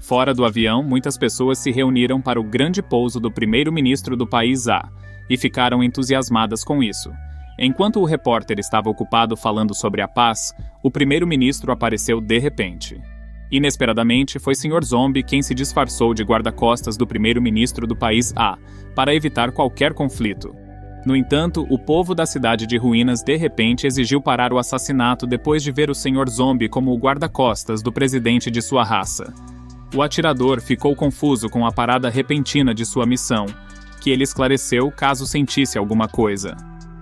Fora do avião, muitas pessoas se reuniram para o grande pouso do primeiro-ministro do país A, e ficaram entusiasmadas com isso. Enquanto o repórter estava ocupado falando sobre a paz, o primeiro-ministro apareceu de repente. Inesperadamente, foi Sr. Zombie quem se disfarçou de guarda-costas do primeiro-ministro do país A, para evitar qualquer conflito. No entanto, o povo da cidade de ruínas de repente exigiu parar o assassinato depois de ver o Sr. Zombie como o guarda-costas do presidente de sua raça. O atirador ficou confuso com a parada repentina de sua missão, que ele esclareceu caso sentisse alguma coisa.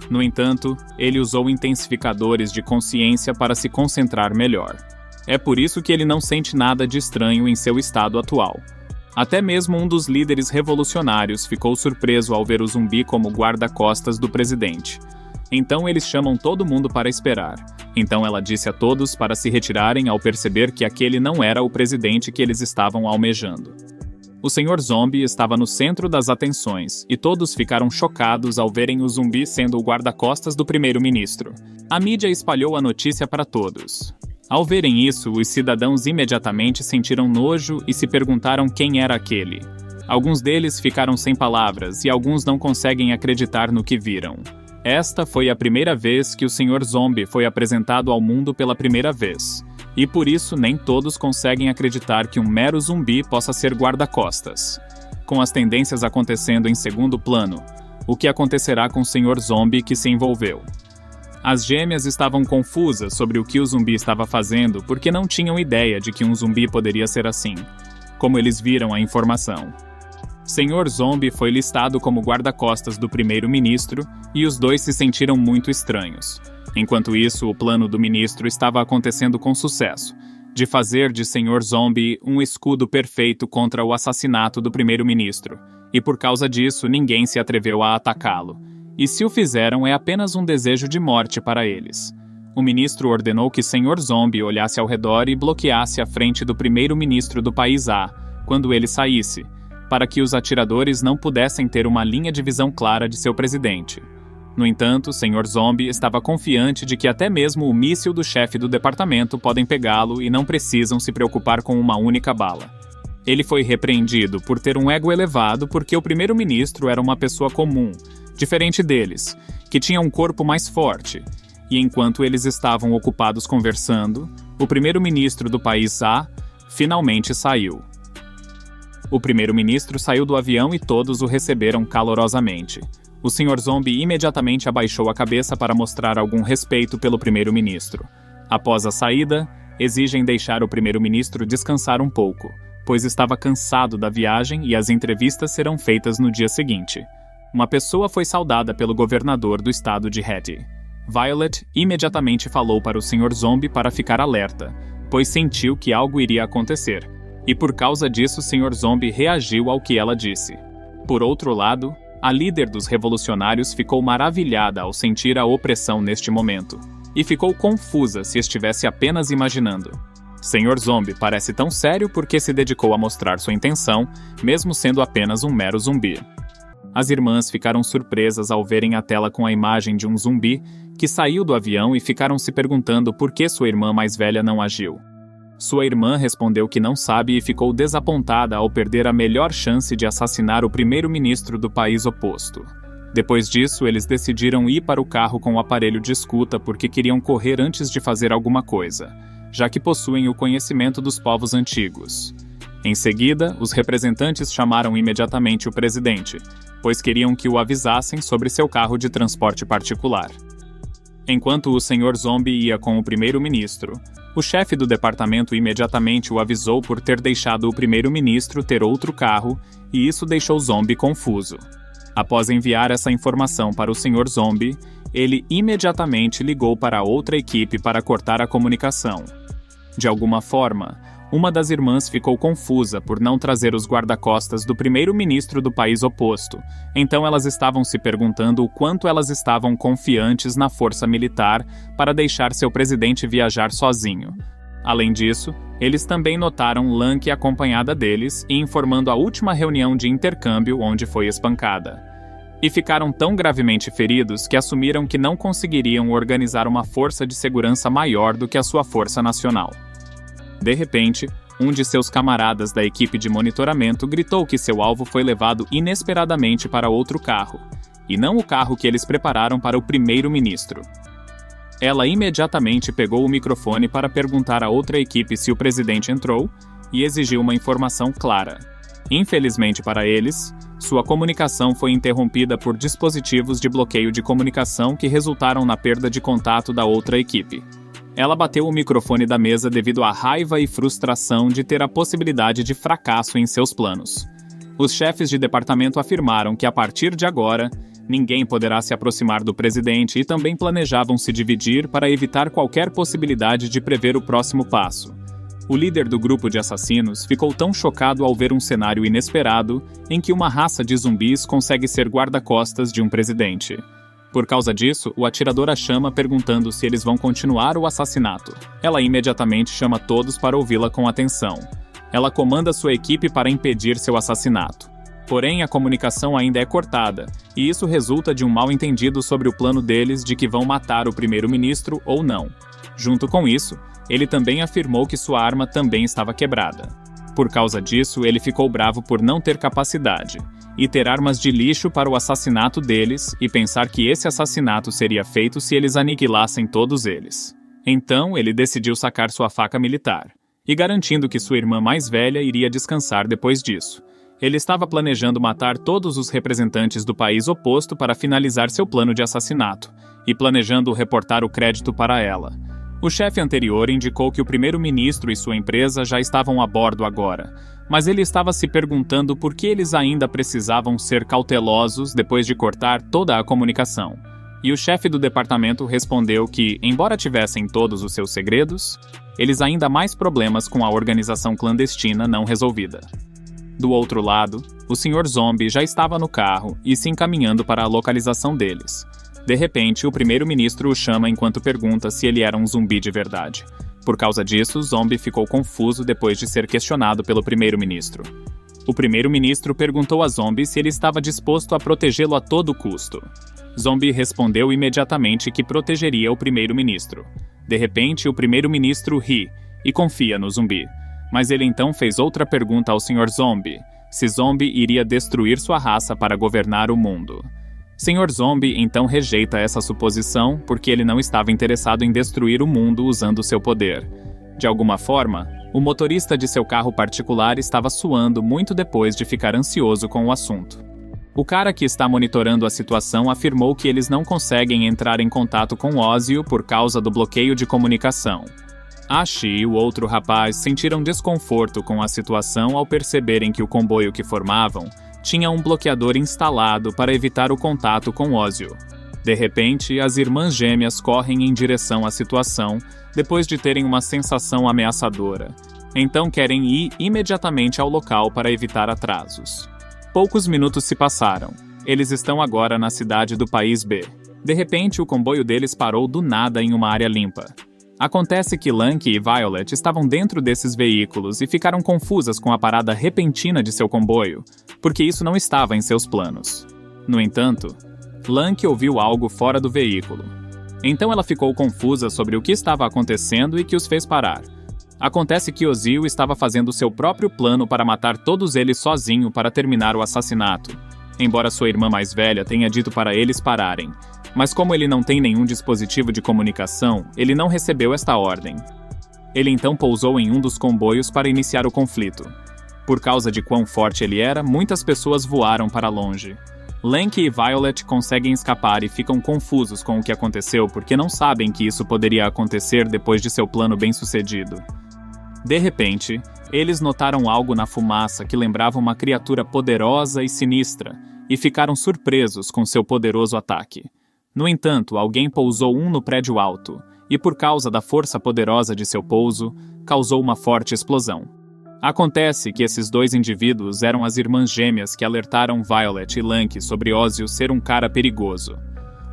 No entanto, ele usou intensificadores de consciência para se concentrar melhor. É por isso que ele não sente nada de estranho em seu estado atual. Até mesmo um dos líderes revolucionários ficou surpreso ao ver o zumbi como guarda-costas do presidente. Então eles chamam todo mundo para esperar. Então ela disse a todos para se retirarem ao perceber que aquele não era o presidente que eles estavam almejando. O Sr. Zombie estava no centro das atenções, e todos ficaram chocados ao verem o zumbi sendo o guarda-costas do primeiro-ministro. A mídia espalhou a notícia para todos. Ao verem isso, os cidadãos imediatamente sentiram nojo e se perguntaram quem era aquele. Alguns deles ficaram sem palavras e alguns não conseguem acreditar no que viram. Esta foi a primeira vez que o Sr. Zombie foi apresentado ao mundo pela primeira vez. E por isso nem todos conseguem acreditar que um mero zumbi possa ser guarda-costas. Com as tendências acontecendo em segundo plano, o que acontecerá com o Sr. Zombie que se envolveu? As gêmeas estavam confusas sobre o que o zumbi estava fazendo porque não tinham ideia de que um zumbi poderia ser assim, como eles viram a informação. Sr. Zombie foi listado como guarda-costas do primeiro-ministro e os dois se sentiram muito estranhos. Enquanto isso, o plano do ministro estava acontecendo com sucesso, de fazer de Sr. Zombie um escudo perfeito contra o assassinato do primeiro-ministro, e por causa disso ninguém se atreveu a atacá-lo. E se o fizeram, é apenas um desejo de morte para eles. O ministro ordenou que Sr. Zombie olhasse ao redor e bloqueasse a frente do primeiro-ministro do país A, quando ele saísse, para que os atiradores não pudessem ter uma linha de visão clara de seu presidente. No entanto, Sr. Zombie estava confiante de que até mesmo o míssil do chefe do departamento podem pegá-lo e não precisam se preocupar com uma única bala. Ele foi repreendido por ter um ego elevado porque o primeiro-ministro era uma pessoa comum, diferente deles, que tinha um corpo mais forte, e enquanto eles estavam ocupados conversando, o primeiro-ministro do país A finalmente saiu. O primeiro-ministro saiu do avião e todos o receberam calorosamente. O Sr. Zombie imediatamente abaixou a cabeça para mostrar algum respeito pelo primeiro-ministro. Após a saída, exigem deixar o primeiro-ministro descansar um pouco, pois estava cansado da viagem e as entrevistas serão feitas no dia seguinte. Uma pessoa foi saudada pelo governador do estado de Hattie. Violet imediatamente falou para o Sr. Zombie para ficar alerta, pois sentiu que algo iria acontecer, e por causa disso o Sr. Zombie reagiu ao que ela disse. Por outro lado, a líder dos revolucionários ficou maravilhada ao sentir a opressão neste momento, e ficou confusa se estivesse apenas imaginando. Sr. Zombie parece tão sério porque se dedicou a mostrar sua intenção, mesmo sendo apenas um mero zumbi. As irmãs ficaram surpresas ao verem a tela com a imagem de um zumbi que saiu do avião e ficaram se perguntando por que sua irmã mais velha não agiu. Sua irmã respondeu que não sabe e ficou desapontada ao perder a melhor chance de assassinar o primeiro-ministro do país oposto. Depois disso, eles decidiram ir para o carro com o aparelho de escuta porque queriam correr antes de fazer alguma coisa, já que possuem o conhecimento dos povos antigos. Em seguida, os representantes chamaram imediatamente o presidente, pois queriam que o avisassem sobre seu carro de transporte particular. Enquanto o Sr. Zombie ia com o primeiro-ministro, o chefe do departamento imediatamente o avisou por ter deixado o primeiro-ministro ter outro carro, e isso deixou Zombie confuso. Após enviar essa informação para o Sr. Zombie, ele imediatamente ligou para outra equipe para cortar a comunicação. De alguma forma, uma das irmãs ficou confusa por não trazer os guarda-costas do primeiro-ministro do país oposto, então elas estavam se perguntando o quanto elas estavam confiantes na força militar para deixar seu presidente viajar sozinho. Além disso, eles também notaram Lanky acompanhada deles e informando a última reunião de intercâmbio onde foi espancada. E ficaram tão gravemente feridos que assumiram que não conseguiriam organizar uma força de segurança maior do que a sua força nacional. De repente, um de seus camaradas da equipe de monitoramento gritou que seu alvo foi levado inesperadamente para outro carro, e não o carro que eles prepararam para o primeiro-ministro. Ela imediatamente pegou o microfone para perguntar à outra equipe se o presidente entrou e exigiu uma informação clara. Infelizmente para eles, sua comunicação foi interrompida por dispositivos de bloqueio de comunicação que resultaram na perda de contato da outra equipe. Ela bateu o microfone da mesa devido à raiva e frustração de ter a possibilidade de fracasso em seus planos. Os chefes de departamento afirmaram que a partir de agora, ninguém poderá se aproximar do presidente e também planejavam se dividir para evitar qualquer possibilidade de prever o próximo passo. O líder do grupo de assassinos ficou tão chocado ao ver um cenário inesperado em que uma raça de zumbis consegue ser guarda-costas de um presidente. Por causa disso, o atirador a chama perguntando se eles vão continuar o assassinato. Ela imediatamente chama todos para ouvi-la com atenção. Ela comanda sua equipe para impedir seu assassinato. Porém, a comunicação ainda é cortada, e isso resulta de um mal-entendido sobre o plano deles de que vão matar o primeiro-ministro ou não. Junto com isso, ele também afirmou que sua arma também estava quebrada. Por causa disso, ele ficou bravo por não ter capacidade e ter armas de lixo para o assassinato deles e pensar que esse assassinato seria feito se eles aniquilassem todos eles. Então, ele decidiu sacar sua faca militar, e garantindo que sua irmã mais velha iria descansar depois disso. Ele estava planejando matar todos os representantes do país oposto para finalizar seu plano de assassinato, e planejando reportar o crédito para ela. O chefe anterior indicou que o primeiro-ministro e sua empresa já estavam a bordo agora, mas ele estava se perguntando por que eles ainda precisavam ser cautelosos depois de cortar toda a comunicação. E o chefe do departamento respondeu que, embora tivessem todos os seus segredos, eles ainda há mais problemas com a organização clandestina não resolvida. Do outro lado, o Sr. Zombie já estava no carro e se encaminhando para a localização deles. De repente, o primeiro-ministro o chama enquanto pergunta se ele era um zumbi de verdade. Por causa disso, Zombie ficou confuso depois de ser questionado pelo primeiro-ministro. O primeiro-ministro perguntou a Zombie se ele estava disposto a protegê-lo a todo custo. Zombie respondeu imediatamente que protegeria o primeiro-ministro. De repente, o primeiro-ministro ri e confia no zumbi. Mas ele então fez outra pergunta ao Sr. Zombie, se Zombie iria destruir sua raça para governar o mundo. Sr. Zombie então rejeita essa suposição porque ele não estava interessado em destruir o mundo usando seu poder. De alguma forma, o motorista de seu carro particular estava suando muito depois de ficar ansioso com o assunto. O cara que está monitorando a situação afirmou que eles não conseguem entrar em contato com Ozzy por causa do bloqueio de comunicação. Ashi e o outro rapaz sentiram desconforto com a situação ao perceberem que o comboio que formavam tinha um bloqueador instalado para evitar o contato com Ozzy. De repente, as irmãs gêmeas correm em direção à situação depois de terem uma sensação ameaçadora. Então querem ir imediatamente ao local para evitar atrasos. Poucos minutos se passaram. Eles estão agora na cidade do país B. De repente, o comboio deles parou do nada em uma área limpa. Acontece que Lanky e Violet estavam dentro desses veículos e ficaram confusas com a parada repentina de seu comboio, porque isso não estava em seus planos. No entanto, Lanky ouviu algo fora do veículo. Então ela ficou confusa sobre o que estava acontecendo e que os fez parar. Acontece que Ozzy estava fazendo seu próprio plano para matar todos eles sozinho para terminar o assassinato, embora sua irmã mais velha tenha dito para eles pararem. Mas como ele não tem nenhum dispositivo de comunicação, ele não recebeu esta ordem. Ele então pousou em um dos comboios para iniciar o conflito. Por causa de quão forte ele era, muitas pessoas voaram para longe. Lanky e Violet conseguem escapar e ficam confusos com o que aconteceu porque não sabem que isso poderia acontecer depois de seu plano bem-sucedido. De repente, eles notaram algo na fumaça que lembrava uma criatura poderosa e sinistra, e ficaram surpresos com seu poderoso ataque. No entanto, alguém pousou no prédio alto, e por causa da força poderosa de seu pouso, causou uma forte explosão. Acontece que esses dois indivíduos eram as irmãs gêmeas que alertaram Violet e Lanky sobre Ozzy ser um cara perigoso.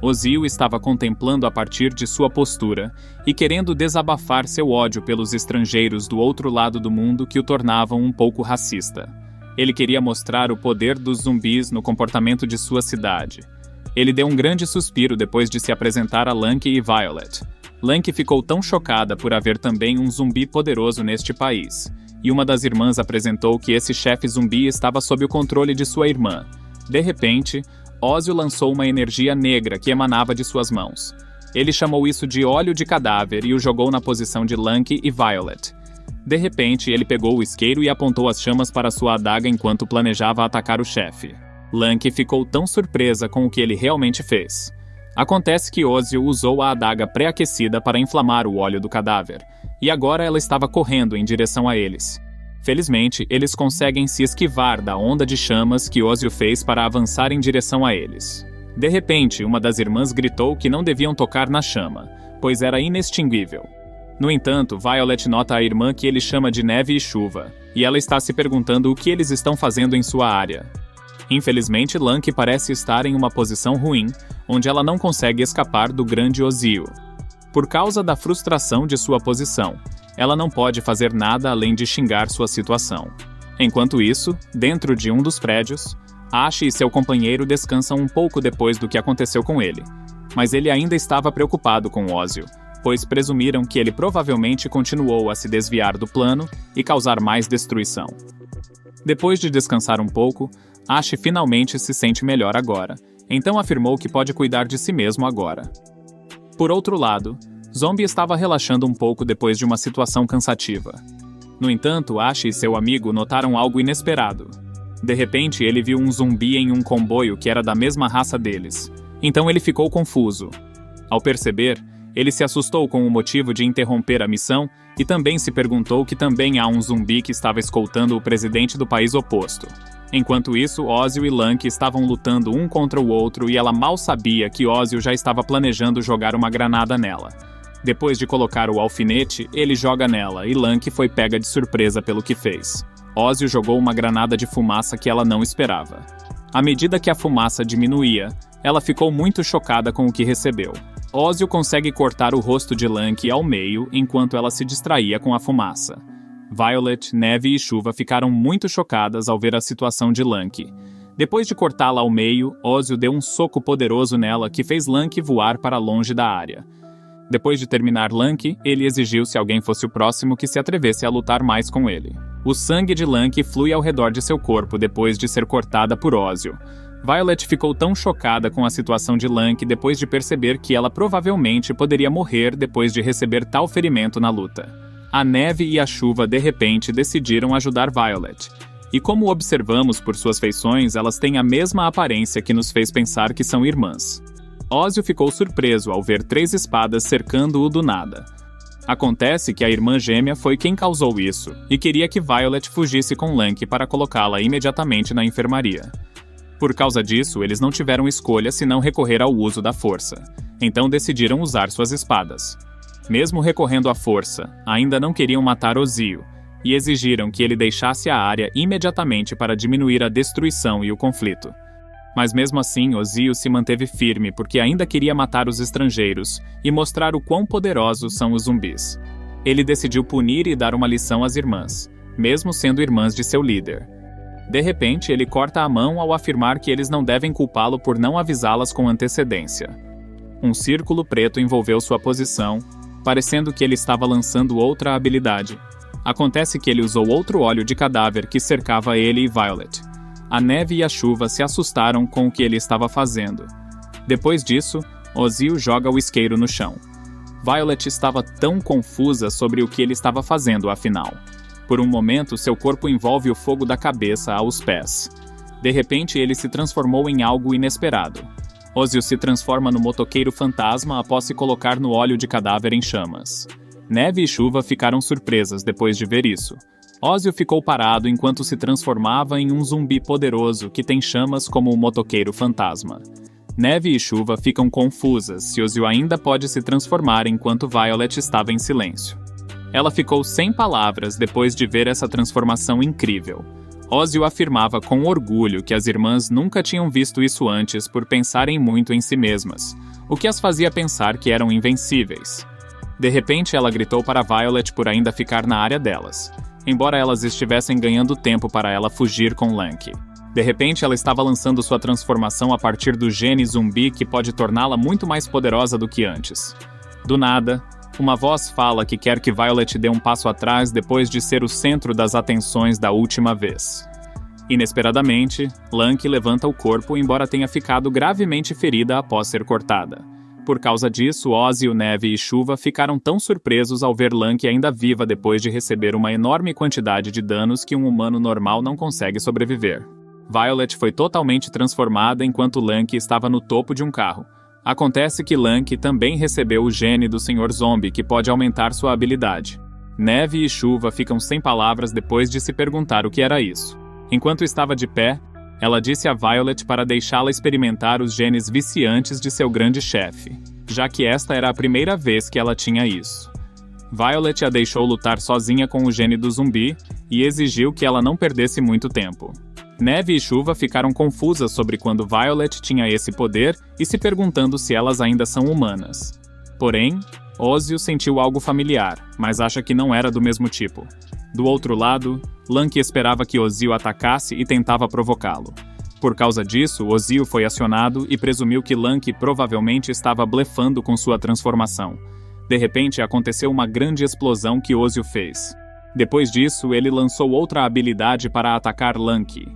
Ozzy estava contemplando a partir de sua postura e querendo desabafar seu ódio pelos estrangeiros do outro lado do mundo que o tornavam um pouco racista. Ele queria mostrar o poder dos zumbis no comportamento de sua cidade. Ele deu um grande suspiro depois de se apresentar a Lanky e Violet. Lanky ficou tão chocada por haver também um zumbi poderoso neste país, e uma das irmãs apresentou que esse chefe zumbi estava sob o controle de sua irmã. De repente, Ozzy lançou uma energia negra que emanava de suas mãos. Ele chamou isso de óleo de cadáver e o jogou na posição de Lanky e Violet. De repente, ele pegou o isqueiro e apontou as chamas para sua adaga enquanto planejava atacar o chefe. Lanky ficou tão surpresa com o que ele realmente fez. Acontece que Ozzy usou a adaga pré-aquecida para inflamar o óleo do cadáver, e agora ela estava correndo em direção a eles. Felizmente, eles conseguem se esquivar da onda de chamas que Ozzy fez para avançar em direção a eles. De repente, uma das irmãs gritou que não deviam tocar na chama, pois era inextinguível. No entanto, Violet nota a irmã que ele chama de Neve e Chuva, e ela está se perguntando o que eles estão fazendo em sua área. Infelizmente, Lanky parece estar em uma posição ruim, onde ela não consegue escapar do grande Ozzy. Por causa da frustração de sua posição, ela não pode fazer nada além de xingar sua situação. Enquanto isso, dentro de um dos prédios, Ashi e seu companheiro descansam um pouco depois do que aconteceu com ele, mas ele ainda estava preocupado com Ozzy, pois presumiram que ele provavelmente continuou a se desviar do plano e causar mais destruição. Depois de descansar um pouco, Ashi finalmente se sente melhor agora, então afirmou que pode cuidar de si mesmo agora. Por outro lado, Zombie estava relaxando um pouco depois de uma situação cansativa. No entanto, Ashi e seu amigo notaram algo inesperado. De repente, ele viu um zumbi em um comboio que era da mesma raça deles, então ele ficou confuso. Ao perceber, ele se assustou com o motivo de interromper a missão e também se perguntou que também há um zumbi que estava escoltando o presidente do país oposto. Enquanto isso, Ozzy e Lanky estavam lutando um contra o outro e ela mal sabia que Ozzy já estava planejando jogar uma granada nela. Depois de colocar o alfinete, ele joga nela e Lanky foi pega de surpresa pelo que fez. Ozzy jogou uma granada de fumaça que ela não esperava. À medida que a fumaça diminuía, ela ficou muito chocada com o que recebeu. Ozzy consegue cortar o rosto de Lanky ao meio enquanto ela se distraía com a fumaça. Violet, Neve e Chuva ficaram muito chocadas ao ver a situação de Lanky. Depois de cortá-la ao meio, Ozzy deu um soco poderoso nela que fez Lanky voar para longe da área. Depois de terminar Lanky, ele exigiu se alguém fosse o próximo que se atrevesse a lutar mais com ele. O sangue de Lanky flui ao redor de seu corpo depois de ser cortada por Ozzy. Violet ficou tão chocada com a situação de Lanky depois de perceber que ela provavelmente poderia morrer depois de receber tal ferimento na luta. A Neve e a Chuva de repente decidiram ajudar Violet. E como observamos por suas feições, elas têm a mesma aparência que nos fez pensar que são irmãs. Ózio ficou surpreso ao ver 3 espadas cercando-o do nada. Acontece que a irmã gêmea foi quem causou isso, e queria que Violet fugisse com Lanky para colocá-la imediatamente na enfermaria. Por causa disso, eles não tiveram escolha senão recorrer ao uso da força. Então decidiram usar suas espadas. Mesmo recorrendo à força, ainda não queriam matar Ozio, e exigiram que ele deixasse a área imediatamente para diminuir a destruição e o conflito. Mas mesmo assim, Ozio se manteve firme porque ainda queria matar os estrangeiros e mostrar o quão poderosos são os zumbis. Ele decidiu punir e dar uma lição às irmãs, mesmo sendo irmãs de seu líder. De repente, ele corta a mão ao afirmar que eles não devem culpá-lo por não avisá-las com antecedência. Um círculo preto envolveu sua posição, parecendo que ele estava lançando outra habilidade. Acontece que ele usou outro óleo de cadáver que cercava ele e Violet. A neve e a chuva se assustaram com o que ele estava fazendo. Depois disso, Ozio joga o isqueiro no chão. Violet estava tão confusa sobre o que ele estava fazendo, afinal. Por um momento, seu corpo envolve o fogo da cabeça aos pés. De repente, ele se transformou em algo inesperado. Ozio se transforma no motoqueiro fantasma após se colocar no óleo de cadáver em chamas. Neve e chuva ficaram surpresas depois de ver isso. Ozio ficou parado enquanto se transformava em um zumbi poderoso que tem chamas como o motoqueiro fantasma. Neve e chuva ficam confusas se Ozio ainda pode se transformar enquanto Violet estava em silêncio. Ela ficou sem palavras depois de ver essa transformação incrível. Ozio afirmava com orgulho que as irmãs nunca tinham visto isso antes por pensarem muito em si mesmas, o que as fazia pensar que eram invencíveis. De repente, ela gritou para Violet por ainda ficar na área delas, embora elas estivessem ganhando tempo para ela fugir com Lanky. De repente, ela estava lançando sua transformação a partir do gene zumbi que pode torná-la muito mais poderosa do que antes. Do nada, uma voz fala que quer que Violet dê um passo atrás depois de ser o centro das atenções da última vez. Inesperadamente, Lanky levanta o corpo embora tenha ficado gravemente ferida após ser cortada. Por causa disso, Ozio, Neve e Chuva ficaram tão surpresos ao ver Lanky ainda viva depois de receber uma enorme quantidade de danos que um humano normal não consegue sobreviver. Violet foi totalmente transformada enquanto Lanky estava no topo de um carro. Acontece que Lanky também recebeu o gene do Sr. Zombie, que pode aumentar sua habilidade. Neve e Chuva ficam sem palavras depois de se perguntar o que era isso. Enquanto estava de pé, ela disse a Violet para deixá-la experimentar os genes viciantes de seu grande chefe, já que esta era a primeira vez que ela tinha isso. Violet a deixou lutar sozinha com o gene do zumbi e exigiu que ela não perdesse muito tempo. Neve e Chuva ficaram confusas sobre quando Violet tinha esse poder e se perguntando se elas ainda são humanas. Porém, Ozio sentiu algo familiar, mas acha que não era do mesmo tipo. Do outro lado, Lanky esperava que Ozio atacasse e tentava provocá-lo. Por causa disso, Ozio foi acionado e presumiu que Lanky provavelmente estava blefando com sua transformação. De repente, aconteceu uma grande explosão que Ozio fez. Depois disso, ele lançou outra habilidade para atacar Lanky.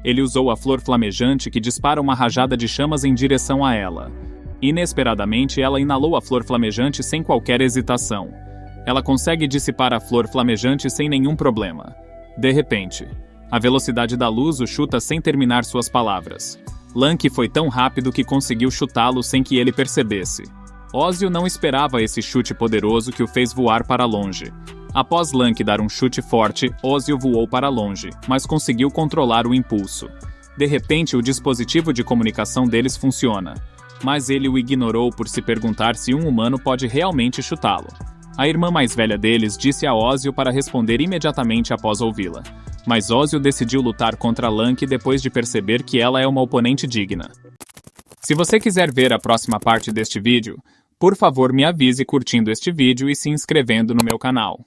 Ele usou a flor flamejante que dispara uma rajada de chamas em direção a ela. Inesperadamente, ela inalou a flor flamejante sem qualquer hesitação. Ela consegue dissipar a flor flamejante sem nenhum problema. De repente, a velocidade da luz o chuta sem terminar suas palavras. Lanky foi tão rápido que conseguiu chutá-lo sem que ele percebesse. Ozio não esperava esse chute poderoso que o fez voar para longe. Após Lanky dar um chute forte, Ozio voou para longe, mas conseguiu controlar o impulso. De repente, o dispositivo de comunicação deles funciona, mas ele o ignorou por se perguntar se um humano pode realmente chutá-lo. A irmã mais velha deles disse a Ozio para responder imediatamente após ouvi-la, mas Ozio decidiu lutar contra Lanky depois de perceber que ela é uma oponente digna. Se você quiser ver a próxima parte deste vídeo, por favor me avise curtindo este vídeo e se inscrevendo no meu canal.